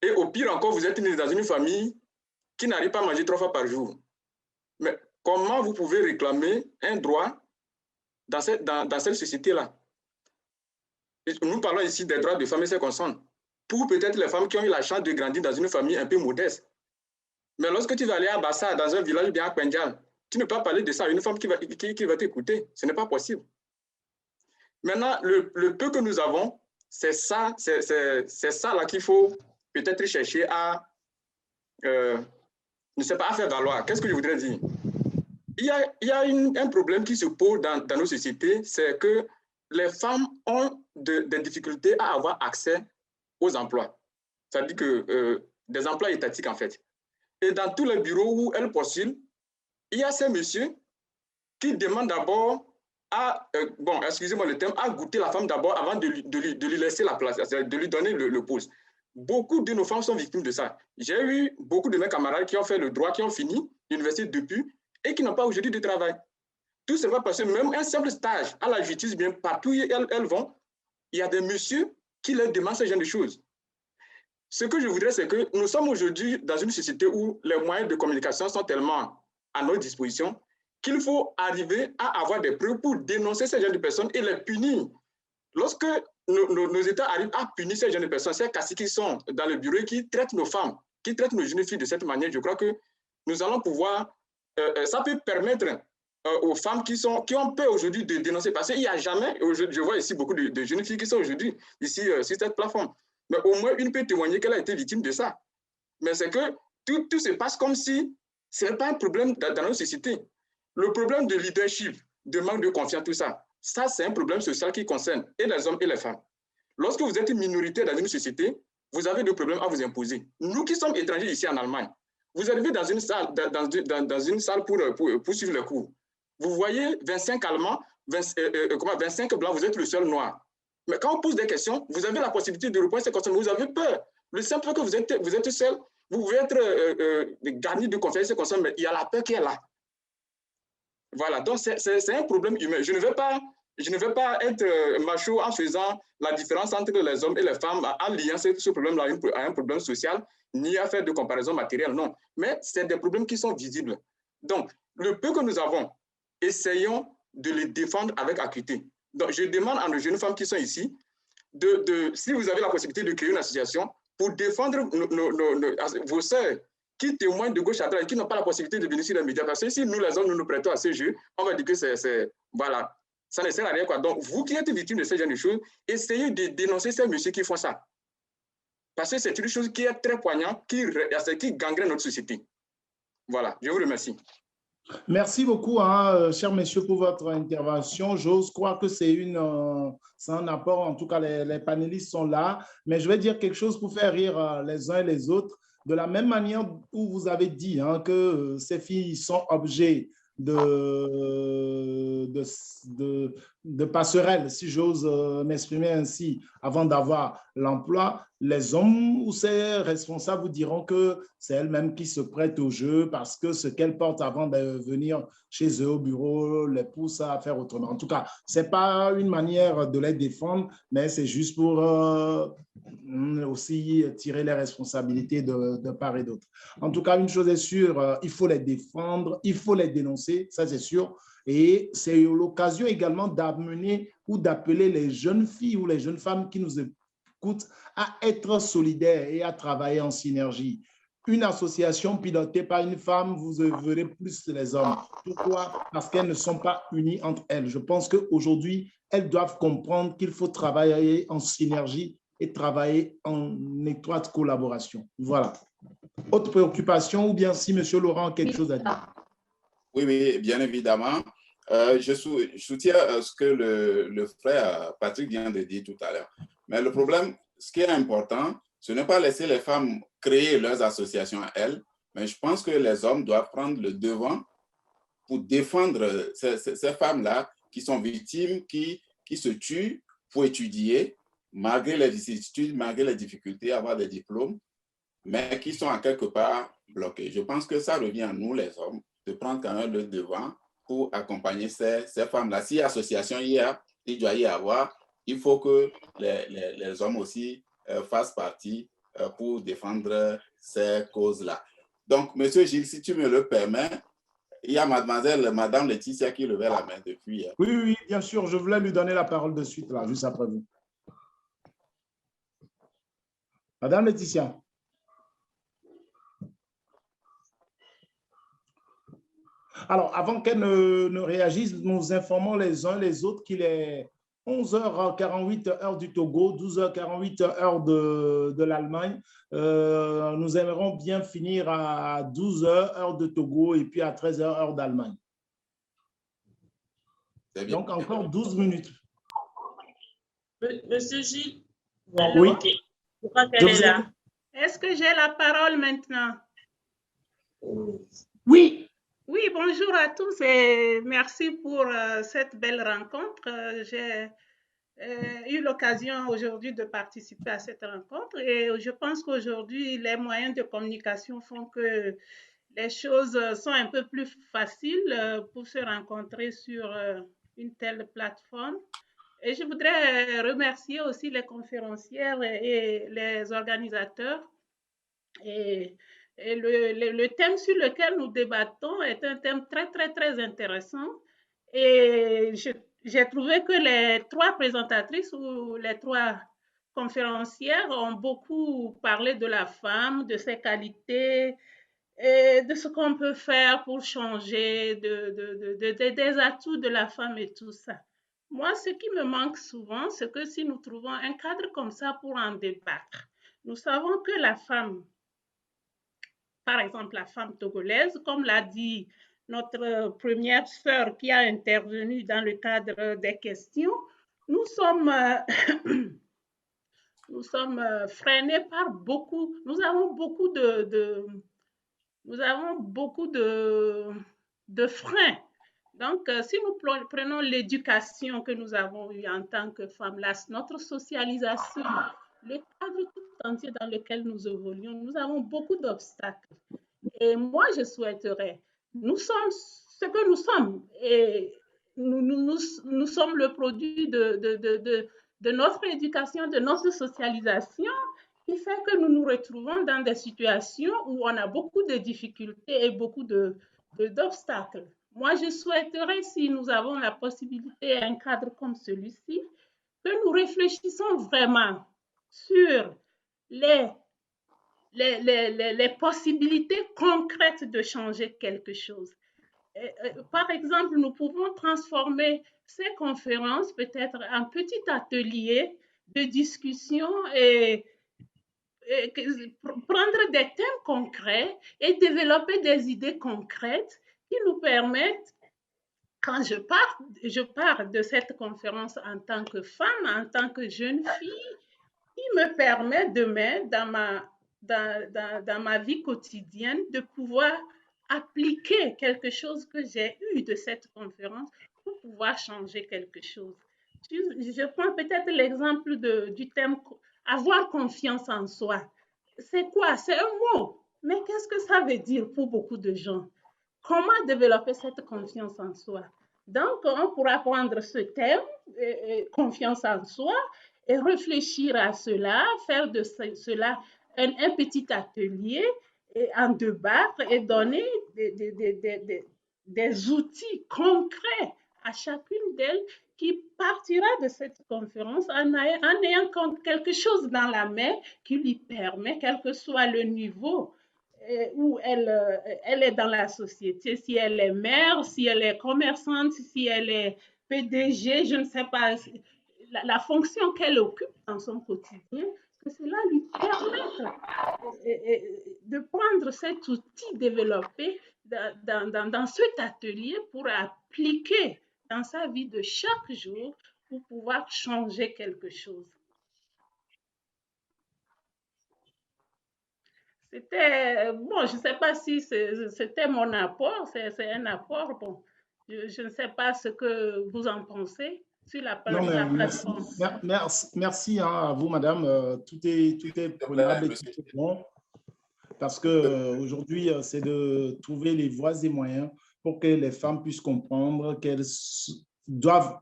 et au pire encore, vous êtes né dans une famille qui n'arrive pas à manger 3 fois par jour, mais comment vous pouvez réclamer un droit dans cette société-là? Nous parlons ici des droits de femmes et ses concerns, pour peut-être les femmes qui ont eu la chance de grandir dans une famille un peu modeste. Mais lorsque tu vas aller à Bassa, dans un village bien à Pendjal, tu ne peux pas parler de ça à une femme qui va t'écouter. Ce n'est pas possible. Maintenant, le peu que nous avons, c'est ça là qu'il faut peut-être chercher à, ne sais pas, à faire valoir. Qu'est-ce que je voudrais dire? Il y a un problème qui se pose dans nos sociétés, c'est que les femmes ont des difficultés à avoir accès aux emplois. C'est-à-dire que des emplois étatiques, en fait. Et dans tous les bureaux où elles postulent, il y a ces messieurs qui demandent d'abord à, bon, excusez-moi le terme, à goûter la femme d'abord avant de lui laisser la place, de lui donner le poste. Beaucoup de nos femmes sont victimes de ça. J'ai eu beaucoup de mes camarades qui ont fait le droit, qui ont fini l'université depuis et qui n'ont pas aujourd'hui de travail. Tout ça va parce que même un simple stage à la justice, bien partout où elles vont, il y a des messieurs qui leur demandent ce genre de choses. Ce que je voudrais, c'est que nous sommes aujourd'hui dans une société où les moyens de communication sont tellement à notre disposition qu'il faut arriver à avoir des preuves pour dénoncer ces genre de personnes et les punir. Lorsque nos États arrivent à punir ces genre de personnes, ces caciques qui sont dans le bureau et qui traitent nos femmes, qui traitent nos jeunes filles de cette manière, je crois que nous allons pouvoir, ça peut permettre aux femmes qui ont peur aujourd'hui de dénoncer, parce qu'il n'y a jamais, je vois ici beaucoup de jeunes filles qui sont aujourd'hui ici sur cette plateforme, mais au moins une peut témoigner qu'elle a été victime de ça. Mais c'est que tout se passe comme si ce n'est pas un problème dans notre société. Le problème de leadership, de manque de confiance, tout ça, c'est un problème social qui concerne et les hommes et les femmes. Lorsque vous êtes une minorité dans une société, vous avez des problèmes à vous imposer. Nous qui sommes étrangers ici en Allemagne, vous arrivez dans une salle, dans une salle pour suivre les cours. Vous voyez 25 Allemands, 25 Blancs, vous êtes le seul noir. Mais quand on pose des questions, vous avez la possibilité de répondre à ces questions, mais vous avez peur. Le simple fait que vous êtes seul, vous pouvez être garni de confiance, mais il y a la peur qui est là. Voilà, donc c'est un problème humain. Je ne vais pas être macho en faisant la différence entre les hommes et les femmes, en liant ce problème-là à un problème social, ni à faire de comparaison matérielle, non. Mais c'est des problèmes qui sont visibles. Donc, le peu que nous avons, essayons de les défendre avec acuité. Donc, je demande à nos jeunes femmes qui sont ici, si vous avez la possibilité de créer une association pour défendre vos sœurs qui témoignent de gauche à droite et qui n'ont pas la possibilité de venir sur les médias. Parce que si nous, les hommes, nous nous prêtons à ce jeu, on va dire que voilà, ça ne sert à rien, quoi. Donc, vous qui êtes victimes de ce genre de choses, essayez de dénoncer ces messieurs qui font ça. Parce que c'est une chose qui est très poignante, qui gangrène notre société. Voilà, je vous remercie. Merci beaucoup, chers messieurs, pour votre intervention. J'ose croire que c'est un apport. En tout cas, les panélistes sont là. Mais je vais dire quelque chose pour faire rire les uns et les autres. De la même manière où vous avez dit que ces filles sont objets de passerelles, si j'ose m'exprimer ainsi, avant d'avoir l'emploi, les hommes ou ces responsables vous diront que c'est elles-mêmes qui se prêtent au jeu parce que ce qu'elles portent avant de venir chez eux au bureau les pousse à faire autrement. En tout cas, ce n'est pas une manière de les défendre, mais c'est juste pour aussi tirer les responsabilités de part et d'autre. En tout cas, une chose est sûre, il faut les défendre, il faut les dénoncer, ça c'est sûr. Et c'est l'occasion également d'amener ou d'appeler les jeunes filles ou les jeunes femmes qui nous écoutent à être solidaires et à travailler en synergie. Une association pilotée par une femme, vous verrez plus les hommes. Pourquoi? Parce qu'elles ne sont pas unies entre elles. Je pense qu'aujourd'hui, elles doivent comprendre qu'il faut travailler en synergie et travailler en étroite collaboration. Voilà. Autre préoccupation ou bien si M. Laurent a quelque chose à dire? Oui, bien évidemment. Je soutiens ce que le frère Patrick vient de dire tout à l'heure. Mais le problème, ce qui est important, ce n'est pas laisser les femmes créer leurs associations à elles, mais je pense que les hommes doivent prendre le devant pour défendre ces femmes-là qui sont victimes, qui se tuent pour étudier, malgré les vicissitudes, malgré les difficultés, avoir des diplômes. mais qui sont en quelque part bloquées. Je pense que ça revient à nous, les hommes, de prendre quand même le devant pour accompagner ces femmes-là. Si association il doit y avoir, il faut que les hommes aussi fassent partie pour défendre ces causes-là. Donc, Monsieur Gilles, si tu me le permets, il y a Madame Laetitia qui levait la main depuis. Oui, bien sûr, je voulais lui donner la parole de suite, là, juste après vous. Madame Laetitia. Alors, avant qu'elle ne réagisse, nous informons les uns les autres qu'il est 11h48 heure du Togo, 12h48 heure de l'Allemagne. Nous aimerons bien finir à 12h heure de Togo et puis à 13h heure d'Allemagne. Donc, encore 12 minutes. Monsieur Gilles, oui. Okay. Je crois qu'elle est là. Est-ce que j'ai la parole maintenant? Oui. Oui, bonjour à tous et merci pour cette belle rencontre. J'ai eu l'occasion aujourd'hui de participer à cette rencontre et je pense qu'aujourd'hui, les moyens de communication font que les choses sont un peu plus faciles pour se rencontrer sur une telle plateforme. Et je voudrais remercier aussi les conférencières et les organisateurs. Et le thème sur lequel nous débattons est un thème très intéressant. Et j'ai trouvé que les trois présentatrices ou les trois conférencières ont beaucoup parlé de la femme, de ses qualités, et de ce qu'on peut faire pour changer, des atouts de la femme et tout ça. Moi, ce qui me manque souvent, c'est que si nous trouvons un cadre comme ça pour en débattre, nous savons que la femme, par exemple la femme togolaise, comme l'a dit notre première sœur qui a intervenu dans le cadre des questions, nous sommes freinés par beaucoup, nous avons beaucoup de freins. Donc, si nous prenons l'éducation que nous avons eue en tant que femmes, notre socialisation, le cadre tout entier dans lequel nous évoluons, nous avons beaucoup d'obstacles. Et moi, je souhaiterais, nous sommes ce que nous sommes et nous sommes le produit de notre éducation, de notre socialisation, qui fait que nous nous retrouvons dans des situations où on a beaucoup de difficultés et beaucoup d'obstacles. Moi, je souhaiterais, si nous avons la possibilité, un cadre comme celui-ci, que nous réfléchissons vraiment sur les possibilités concrètes de changer quelque chose. Par exemple, nous pouvons transformer ces conférences peut-être en petit atelier de discussion et prendre des thèmes concrets et développer des idées concrètes qui nous permettent, quand je pars de cette conférence en tant que femme, en tant que jeune fille, qui me permet demain, dans ma vie quotidienne, de pouvoir appliquer quelque chose que j'ai eu de cette conférence pour pouvoir changer quelque chose. Je prends peut-être l'exemple du thème avoir confiance en soi. C'est quoi? C'est un mot. Mais qu'est-ce que ça veut dire pour beaucoup de gens? Comment développer cette confiance en soi? Donc, on pourra prendre ce thème, confiance en soi, et réfléchir à cela, faire de cela un petit atelier, et en débattre et donner des outils concrets à chacune d'elles qui partira de cette conférence en ayant quelque chose dans la main qui lui permet, quel que soit le niveau où elle est dans la société, si elle est mère, si elle est commerçante, si elle est PDG, je ne sais pas, la fonction qu'elle occupe dans son quotidien, que cela lui permette de prendre cet outil développé dans cet atelier pour appliquer dans sa vie de chaque jour pour pouvoir changer quelque chose. C'était, bon, je ne sais pas si c'était mon apport, c'est un apport, bon, je ne sais pas ce que vous en pensez sur la plateforme. Merci à vous, madame, tout est prenable et tout est bon. parce qu'aujourd'hui, c'est de trouver les voies et moyens pour que les femmes puissent comprendre qu'elles doivent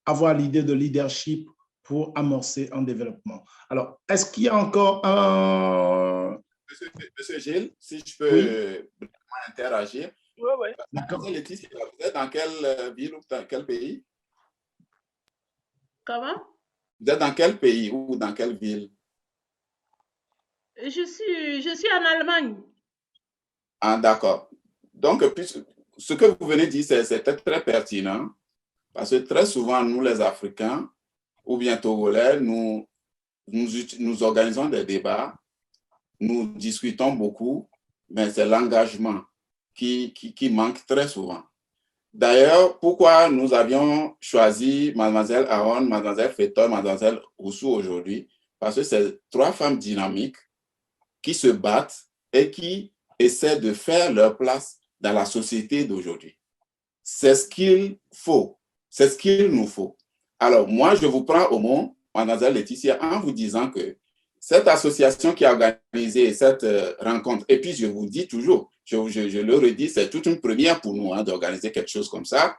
avoir l'idée de leadership pour amorcer un développement. Alors, est-ce qu'il y a encore un... Monsieur Gilles, si je peux interagir. Oui. Laetitia, vous êtes dans quelle ville ou dans quel pays? Comment? Vous êtes dans quel pays ou dans quelle ville? Je suis en Allemagne. Ah, d'accord. Donc, ce que vous venez de dire, c'est très pertinent parce que très souvent, nous, les Africains ou bien Togolais, nous organisons des débats, nous discutons beaucoup, mais c'est l'engagement qui manque très souvent. D'ailleurs, pourquoi nous avions choisi Mademoiselle Aaron, Mademoiselle Fetor, Mademoiselle Roussou aujourd'hui? Parce que c'est 3 femmes dynamiques qui se battent et qui essaient de faire leur place dans la société d'aujourd'hui. C'est ce qu'il faut, c'est ce qu'il nous faut. Alors, moi, je vous prends au mot, Mademoiselle Laetitia, en vous disant que cette association qui a organisé cette rencontre, et puis je vous dis toujours, je le redis, c'est toute une première pour nous d'organiser quelque chose comme ça.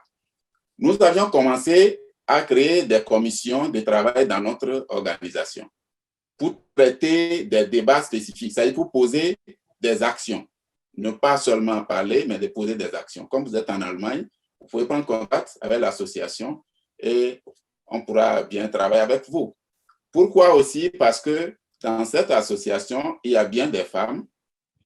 Nous avions commencé à créer des commissions de travail dans notre organisation pour traiter des débats spécifiques, c'est-à-dire pour poser des actions. Ne pas seulement parler, mais de poser des actions. Comme vous êtes en Allemagne, vous pouvez prendre contact avec l'association et on pourra bien travailler avec vous. Pourquoi aussi? Parce que dans cette association, il y a bien des femmes.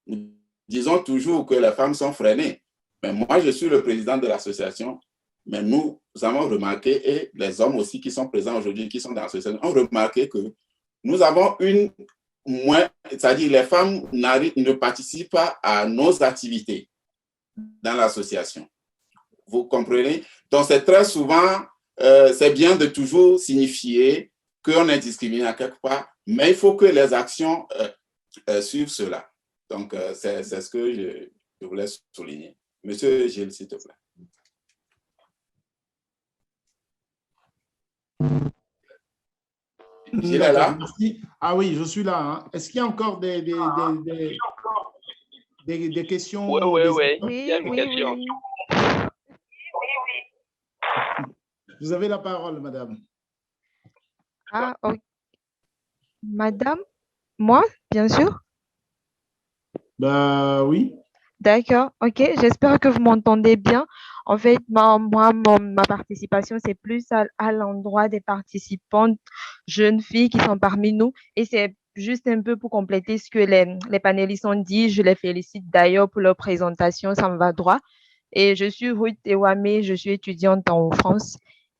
Nous disons toujours que les femmes sont freinées. Mais moi, je suis le président de l'association. Mais nous avons remarqué, et les hommes aussi qui sont présents aujourd'hui, qui sont dans l'association, ont remarqué que nous avons c'est-à-dire les femmes ne participent pas à nos activités dans l'association. Vous comprenez? Donc, c'est très souvent, c'est bien de toujours signifier qu'on est discriminé à quelque part, mais il faut que les actions suivent cela. Donc, c'est ce que je voulais souligner. Monsieur Gilles, s'il te plaît. Gilles est là? Merci. Ah oui, je suis là. Hein. Est-ce qu'il y a encore des questions? Oui. Il y a une question. Vous avez la parole, madame. Ah, ok. Madame, moi, bien sûr. Bah oui. D'accord, ok. J'espère que vous m'entendez bien. En fait, ma participation, c'est plus à l'endroit des participantes jeunes filles qui sont parmi nous. Et c'est juste un peu pour compléter ce que les panélistes ont dit. Je les félicite d'ailleurs pour leur présentation, ça me va droit. Et je suis Ruth Ewame, je suis étudiante en France.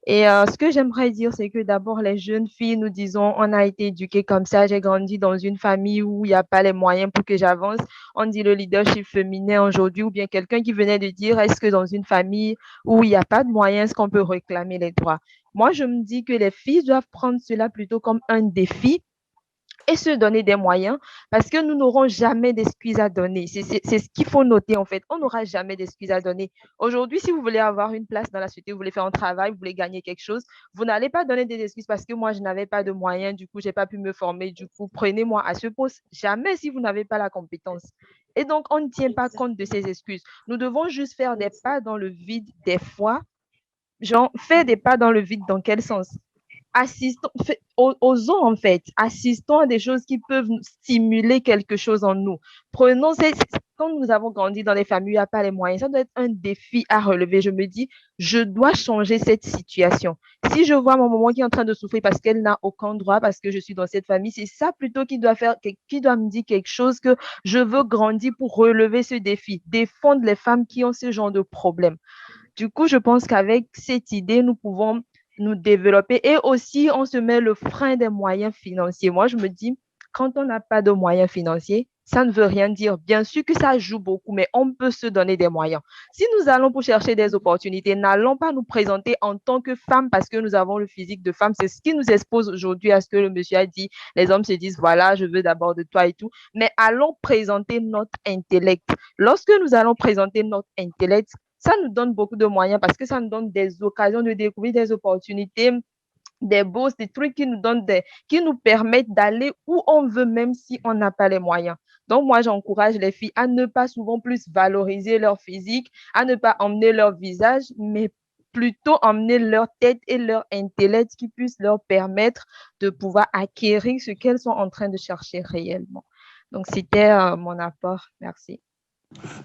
Et ce que j'aimerais dire, c'est que d'abord, les jeunes filles, nous disons, on a été éduquées comme ça. J'ai grandi dans une famille où il n'y a pas les moyens pour que j'avance. On dit le leadership féminin aujourd'hui, ou bien quelqu'un qui venait de dire, est-ce que dans une famille où il n'y a pas de moyens, est-ce qu'on peut réclamer les droits? Moi, je me dis que les filles doivent prendre cela plutôt comme un défi et se donner des moyens parce que nous n'aurons jamais d'excuses à donner. C'est ce qu'il faut noter en fait. On n'aura jamais d'excuses à donner. Aujourd'hui, si vous voulez avoir une place dans la société, vous voulez faire un travail, vous voulez gagner quelque chose, vous n'allez pas donner des excuses parce que moi, je n'avais pas de moyens, du coup, je n'ai pas pu me former, du coup, prenez-moi à ce poste. Jamais si vous n'avez pas la compétence. Et donc, on ne tient pas compte de ces excuses. Nous devons juste faire des pas dans le vide des fois. Genre, faire des pas dans le vide dans quel sens? Osons en fait, assistons à des choses qui peuvent stimuler quelque chose en nous. Quand nous avons grandi dans des familles, il n'y a pas les moyens, ça doit être un défi à relever. Je me dis, je dois changer cette situation. Si je vois mon maman qui est en train de souffrir parce qu'elle n'a aucun droit, parce que je suis dans cette famille, c'est ça plutôt qui doit me dire quelque chose que je veux grandir pour relever ce défi, défendre les femmes qui ont ce genre de problème. Du coup, je pense qu'avec cette idée, nous pouvons nous développer et aussi on se met le frein des moyens financiers. Moi, je me dis, quand on n'a pas de moyens financiers, ça ne veut rien dire. Bien sûr que ça joue beaucoup, mais on peut se donner des moyens. Si nous allons pour chercher des opportunités, n'allons pas nous présenter en tant que femmes parce que nous avons le physique de femme. C'est ce qui nous expose aujourd'hui à ce que le monsieur a dit. Les hommes se disent, voilà, je veux d'abord de toi et tout. Mais allons présenter notre intellect. Lorsque nous allons présenter notre intellect, ça nous donne beaucoup de moyens parce que ça nous donne des occasions de découvrir des opportunités, des bourses, des trucs qui nous permettent d'aller où on veut, même si on n'a pas les moyens. Donc, moi, j'encourage les filles à ne pas souvent plus valoriser leur physique, à ne pas emmener leur visage, mais plutôt emmener leur tête et leur intellect qui puissent leur permettre de pouvoir acquérir ce qu'elles sont en train de chercher réellement. Donc, c'était mon apport. Merci.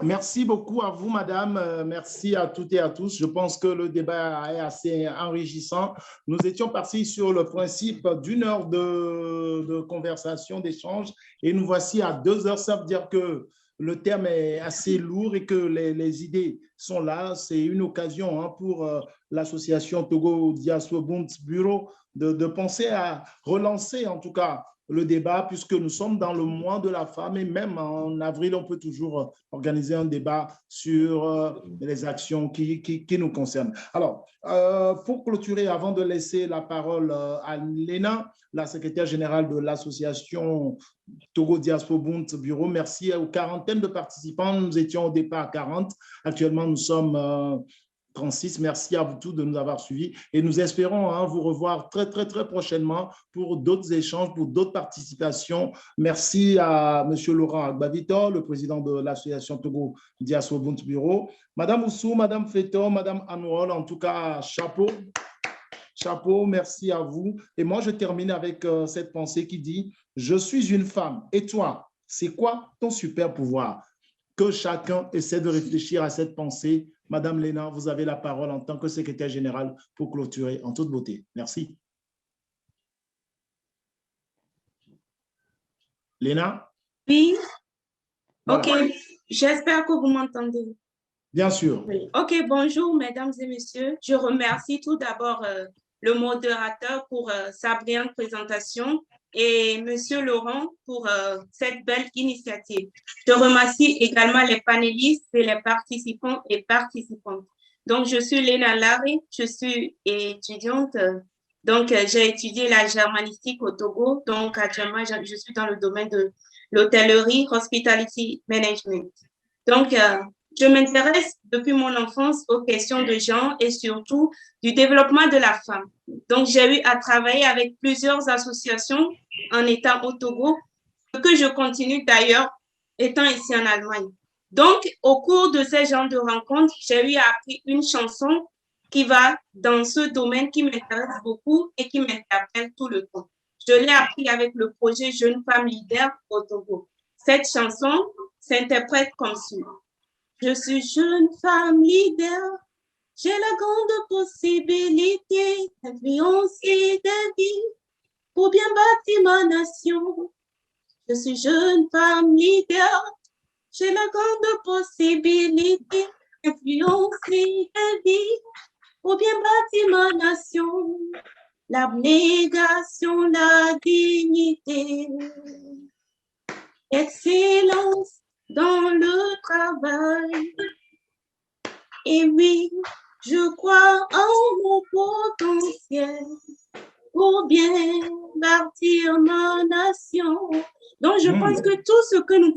Merci beaucoup à vous, madame. Merci à toutes et à tous. Je pense que le débat est assez enrichissant. Nous étions partis sur le principe d'une heure de conversation, d'échange, et nous voici à 2 heures. Ça veut dire que le terme est assez lourd et que les idées sont là. C'est une occasion pour l'association Togo Diaspora Ubuntu Bureau de penser à relancer en tout cas le débat, puisque nous sommes dans le mois de la femme et même en avril, on peut toujours organiser un débat sur les actions qui nous concernent. Alors, pour clôturer, avant de laisser la parole à Léna, la secrétaire générale de l'association Togo Diaspora Ubuntu Bureau, merci aux quarantaines de participants. Nous étions au départ à 40. Actuellement, nous sommes 36. Merci à vous tous de nous avoir suivis et nous espérons vous revoir très, très, très prochainement pour d'autres échanges, pour d'autres participations. Merci à M. Laurent Agbavitor, le président de l'association Togo Diaspora Ubuntu Bureau. Madame Oussou, Madame Fetor, Madame Anouol, en tout cas, chapeau. Chapeau, merci à vous. Et moi, je termine avec cette pensée qui dit « Je suis une femme. Et toi, c'est quoi ton super pouvoir ?» Que chacun essaie de réfléchir à cette pensée. Madame Léna, vous avez la parole en tant que secrétaire générale pour clôturer en toute beauté. Merci. Léna? Oui. Voilà. OK. J'espère que vous m'entendez. Bien sûr. Oui. OK. Bonjour, mesdames et messieurs. Je remercie tout d'abord le modérateur pour sa brillante présentation et Monsieur Laurent pour cette belle initiative. Je remercie également les panélistes et les participants et participantes. Donc, je suis Léna Larry, je suis étudiante. Donc, j'ai étudié la germanistique au Togo. Donc, actuellement, je suis dans le domaine de l'hôtellerie, hospitality management. Donc, je m'intéresse depuis mon enfance aux questions de genre et surtout du développement de la femme. Donc, j'ai eu à travailler avec plusieurs associations en étant au Togo, ce que je continue d'ailleurs étant ici en Allemagne. Donc, au cours de ces genres de rencontres, j'ai eu à apprendre une chanson qui va dans ce domaine qui m'intéresse beaucoup et qui m'interpelle tout le temps. Je l'ai appris avec le projet Jeune Femme Leader au Togo. Cette chanson s'interprète comme suit. Je suis jeune femme leader, j'ai la grande possibilité d'influencer des vies pour bien bâtir ma nation. Je suis jeune femme leader, j'ai la grande possibilité d'influencer des vies pour bien bâtir ma nation. L'abnégation, la dignité, excellence dans le travail. Et oui, je crois en mon potentiel pour bien bâtir ma nation. Donc, je pense que tout ce que nous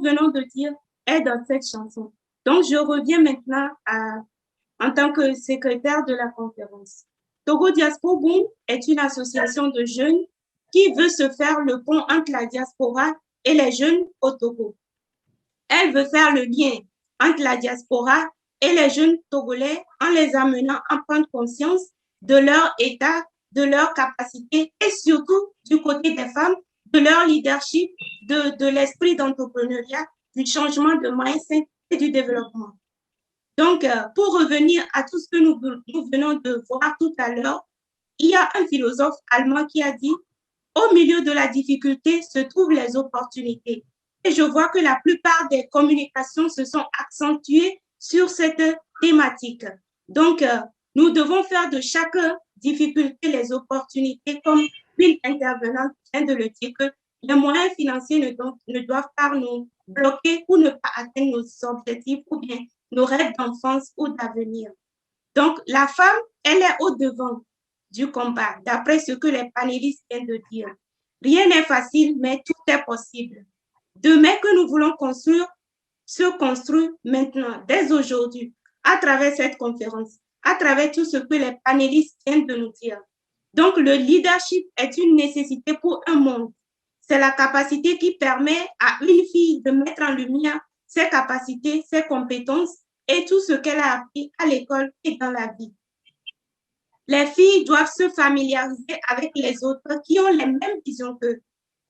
venons de dire est dans cette chanson. Donc, je reviens maintenant en tant que secrétaire de la conférence. Togo Diaspora Ubuntu est une association de jeunes qui veut se faire le pont entre la diaspora et les jeunes au Togo. Elle veut faire le lien entre la diaspora et les jeunes togolais en les amenant à prendre conscience de leur état, de leur capacité et surtout du côté des femmes, de leur leadership, de l'esprit d'entrepreneuriat, du changement de mindset et du développement. Donc, pour revenir à tout ce que nous venons de voir tout à l'heure, il y a un philosophe allemand qui a dit « Au milieu de la difficulté se trouvent les opportunités ». Et je vois que la plupart des communications se sont accentuées sur cette thématique. Donc, nous devons faire de chaque difficulté les opportunités, comme une intervenante vient de le dire, que les moyens financiers ne doivent pas nous bloquer ou ne pas atteindre nos objectifs ou bien nos rêves d'enfance ou d'avenir. Donc, la femme, elle est au devant du combat, d'après ce que les panélistes viennent de dire. Rien n'est facile, mais tout est possible. Demain que nous voulons construire, se construit maintenant, dès aujourd'hui, à travers cette conférence, à travers tout ce que les panélistes viennent de nous dire. Donc, le leadership est une nécessité pour un monde. c'est la capacité qui permet à une fille de mettre en lumière ses capacités, ses compétences et tout ce qu'elle a appris à l'école et dans la vie. Les filles doivent se familiariser avec les autres qui ont les mêmes visions qu'eux.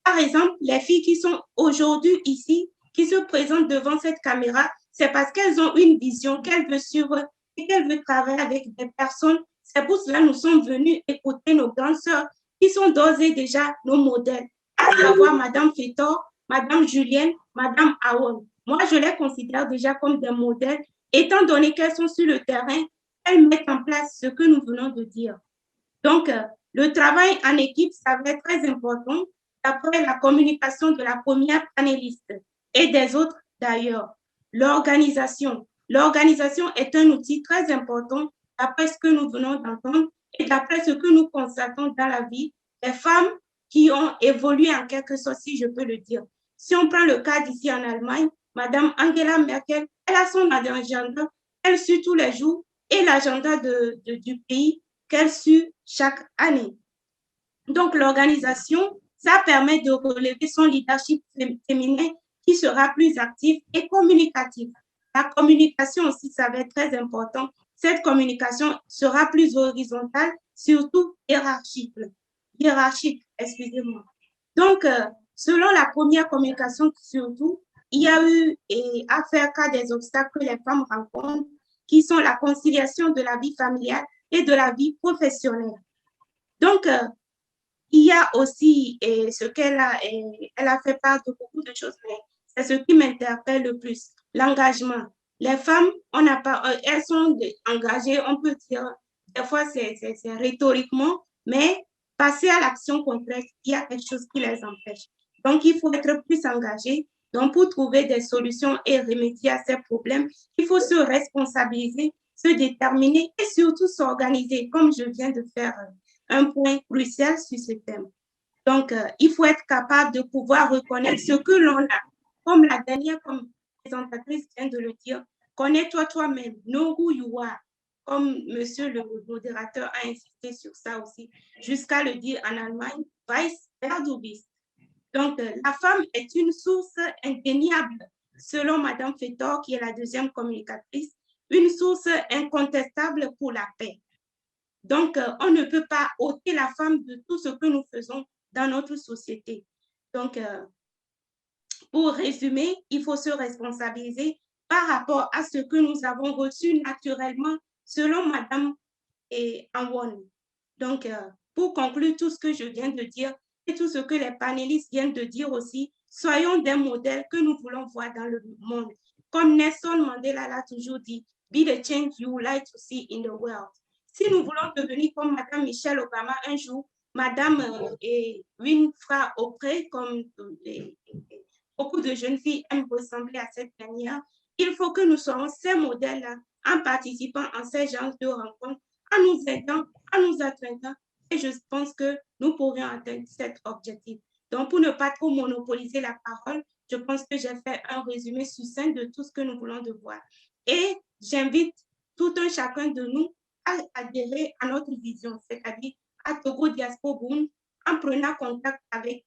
Par exemple, les filles qui sont aujourd'hui ici, qui se présentent devant cette caméra, c'est parce qu'elles ont une vision qu'elles veulent suivre et qu'elles veulent travailler avec des personnes. C'est pour cela que nous sommes venus écouter nos grandes sœurs qui sont d'ores et déjà nos modèles, à savoir Madame Fétor, Madame Julienne, Madame Awon. Moi, je les considère déjà comme des modèles, étant donné qu'elles sont sur le terrain, elles mettent en place ce que nous venons de dire. Donc, le travail en équipe, ça va être très important d'après la communication de la première panéliste et des autres d'ailleurs. L'organisation. L'organisation est un outil très important d'après ce que nous venons d'entendre et d'après ce que nous constatons dans la vie des femmes qui ont évolué en quelque sorte, si je peux le dire. Si on prend le cas d'ici en Allemagne, Madame Angela Merkel, elle a son agenda, elle suit tous les jours et l'agenda du pays qu'elle suit chaque année. Donc, l'organisation, ça permet de relever son leadership féminin qui sera plus actif et communicatif. La communication aussi, ça va être très important. Cette communication sera plus horizontale, surtout hiérarchique, excusez-moi. Donc, selon la première communication, surtout, il y a eu à faire cas des obstacles que les femmes rencontrent, qui sont la conciliation de la vie familiale et de la vie professionnelle. Donc, il y a aussi ce qu'elle a, elle a fait part de beaucoup de choses, mais c'est ce qui m'interpelle le plus, l'engagement. Les femmes, elles sont engagées, on peut dire, des fois c'est rhétoriquement, mais passer à l'action concrète, il y a quelque chose qui les empêche. Donc, il faut être plus engagé. Donc, pour trouver des solutions et remédier à ces problèmes, il faut se responsabiliser, se déterminer et surtout s'organiser, comme je viens de faire un point crucial sur ce thème. Donc, il faut être capable de pouvoir reconnaître ce que l'on a. Comme la dernière présentatrice vient de le dire, connais-toi toi-même, know who you are. Comme monsieur le modérateur a insisté sur ça aussi, jusqu'à le dire en Allemagne, Weiß wer du bist. Donc, la femme est une source indéniable, selon Madame Fétor, qui est la deuxième communicatrice, une source incontestable pour la paix. Donc, on ne peut pas ôter la femme de tout ce que nous faisons dans notre société. Donc, pour résumer, il faut se responsabiliser par rapport à ce que nous avons reçu naturellement, selon Madame Awon. Donc, pour conclure tout ce que je viens de dire et tout ce que les panélistes viennent de dire aussi, soyons des modèles que nous voulons voir dans le monde. Comme Nelson Mandela l'a toujours dit, be the change you would like to see in the world. Si nous voulons devenir comme Madame Michelle Obama un jour, Madame Winfrey Oprah, comme beaucoup de jeunes filles aiment ressembler à cette dernière, il faut que nous soyons ces modèles-là en participant à ces genres de rencontres, en nous aidant, en nous atteindant, et je pense que nous pourrions atteindre cet objectif. Donc, pour ne pas trop monopoliser la parole, je pense que j'ai fait un résumé succinct de tout ce que nous voulons de voir. Et j'invite tout un chacun de nous à adhérer à notre vision, c'est-à-dire à Togo Diaspora Boom, en prenant contact avec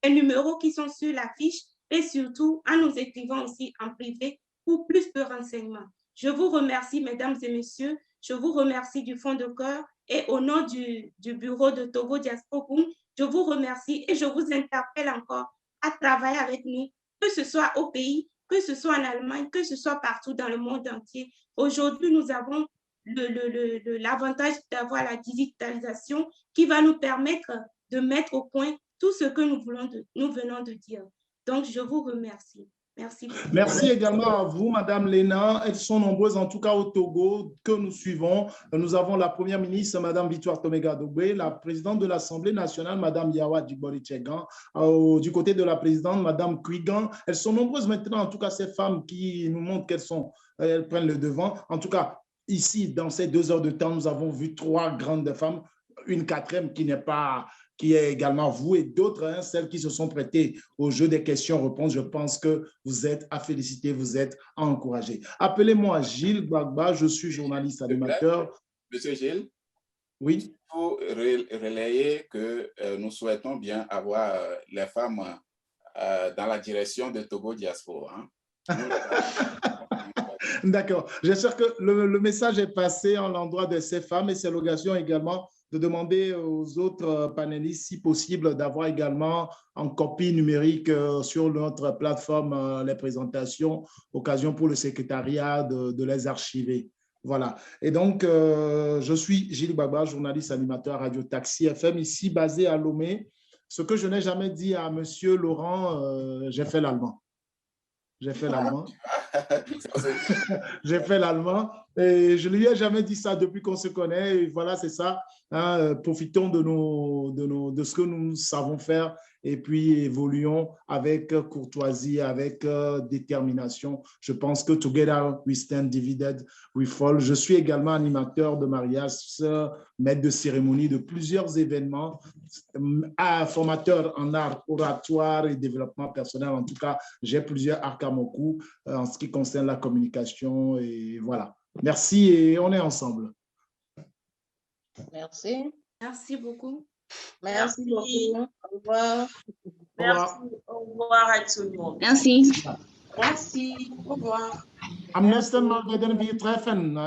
les numéros qui sont sur la fiche et surtout en nous écrivant aussi en privé pour plus de renseignements. Je vous remercie, mesdames et messieurs. Je vous remercie du fond de cœur et au nom du bureau de Togo Diaspora Boom, je vous remercie et je vous interpelle encore à travailler avec nous, que ce soit au pays, que ce soit en Allemagne, que ce soit partout dans le monde entier. Aujourd'hui, nous avons l'avantage d'avoir la digitalisation qui va nous permettre de mettre au point tout ce que nous venons de dire. Donc, je vous remercie. Merci. Merci également à vous, Madame Léna. Elles sont nombreuses, en tout cas au Togo, que nous suivons. Nous avons la Première ministre, Madame Victoire Tomega-Dogbe, la présidente de l'Assemblée nationale, Madame Yawa Djibori-Tchegan, du côté de la présidente, Madame Kuigan. Elles sont nombreuses maintenant, en tout cas, ces femmes qui nous montrent qu'elles prennent le devant. En tout cas, ici, dans ces 2 heures de temps, nous avons vu 3 grandes femmes, une quatrième qui est également vous et d'autres, celles qui se sont prêtées au jeu des questions-réponses. Je pense que vous êtes à féliciter, vous êtes à encourager. Appelez-moi Gilles Gbagba, je suis journaliste animateur. Monsieur Gilles, oui. relayer que nous souhaitons bien avoir les femmes dans la direction de Togo Diaspora. Hein. D'accord. J'espère que le message est passé en l'endroit de ces femmes et c'est l'occasion également de demander aux autres panélistes, si possible, d'avoir également en copie numérique sur notre plateforme les présentations, occasion pour le secrétariat de les archiver. Voilà. Et donc, je suis Gilles Gbagba, journaliste animateur à Radio Taxi FM, ici basé à Lomé. Ce que je n'ai jamais dit à M. Laurent, j'ai fait l'allemand. J'ai fait l'allemand. J'ai fait l'allemand et je ne lui ai jamais dit ça depuis qu'on se connaît. Et voilà, c'est ça. Hein, profitons de ce que nous savons faire et puis évoluons avec courtoisie, avec détermination. Je pense que Together we stand, divided we fall. Je suis également animateur de mariage, maître de cérémonie de plusieurs événements, formateur en art oratoire et développement personnel. En tout cas, j'ai plusieurs arcs à mon cou en ce qui concerne la communication. Et voilà. Merci et on est ensemble. Merci. Merci beaucoup. Merci beaucoup. Au revoir. Merci. Au revoir à tout le monde. Merci. Merci. Au revoir. Am nächsten Mal werden wir treffen.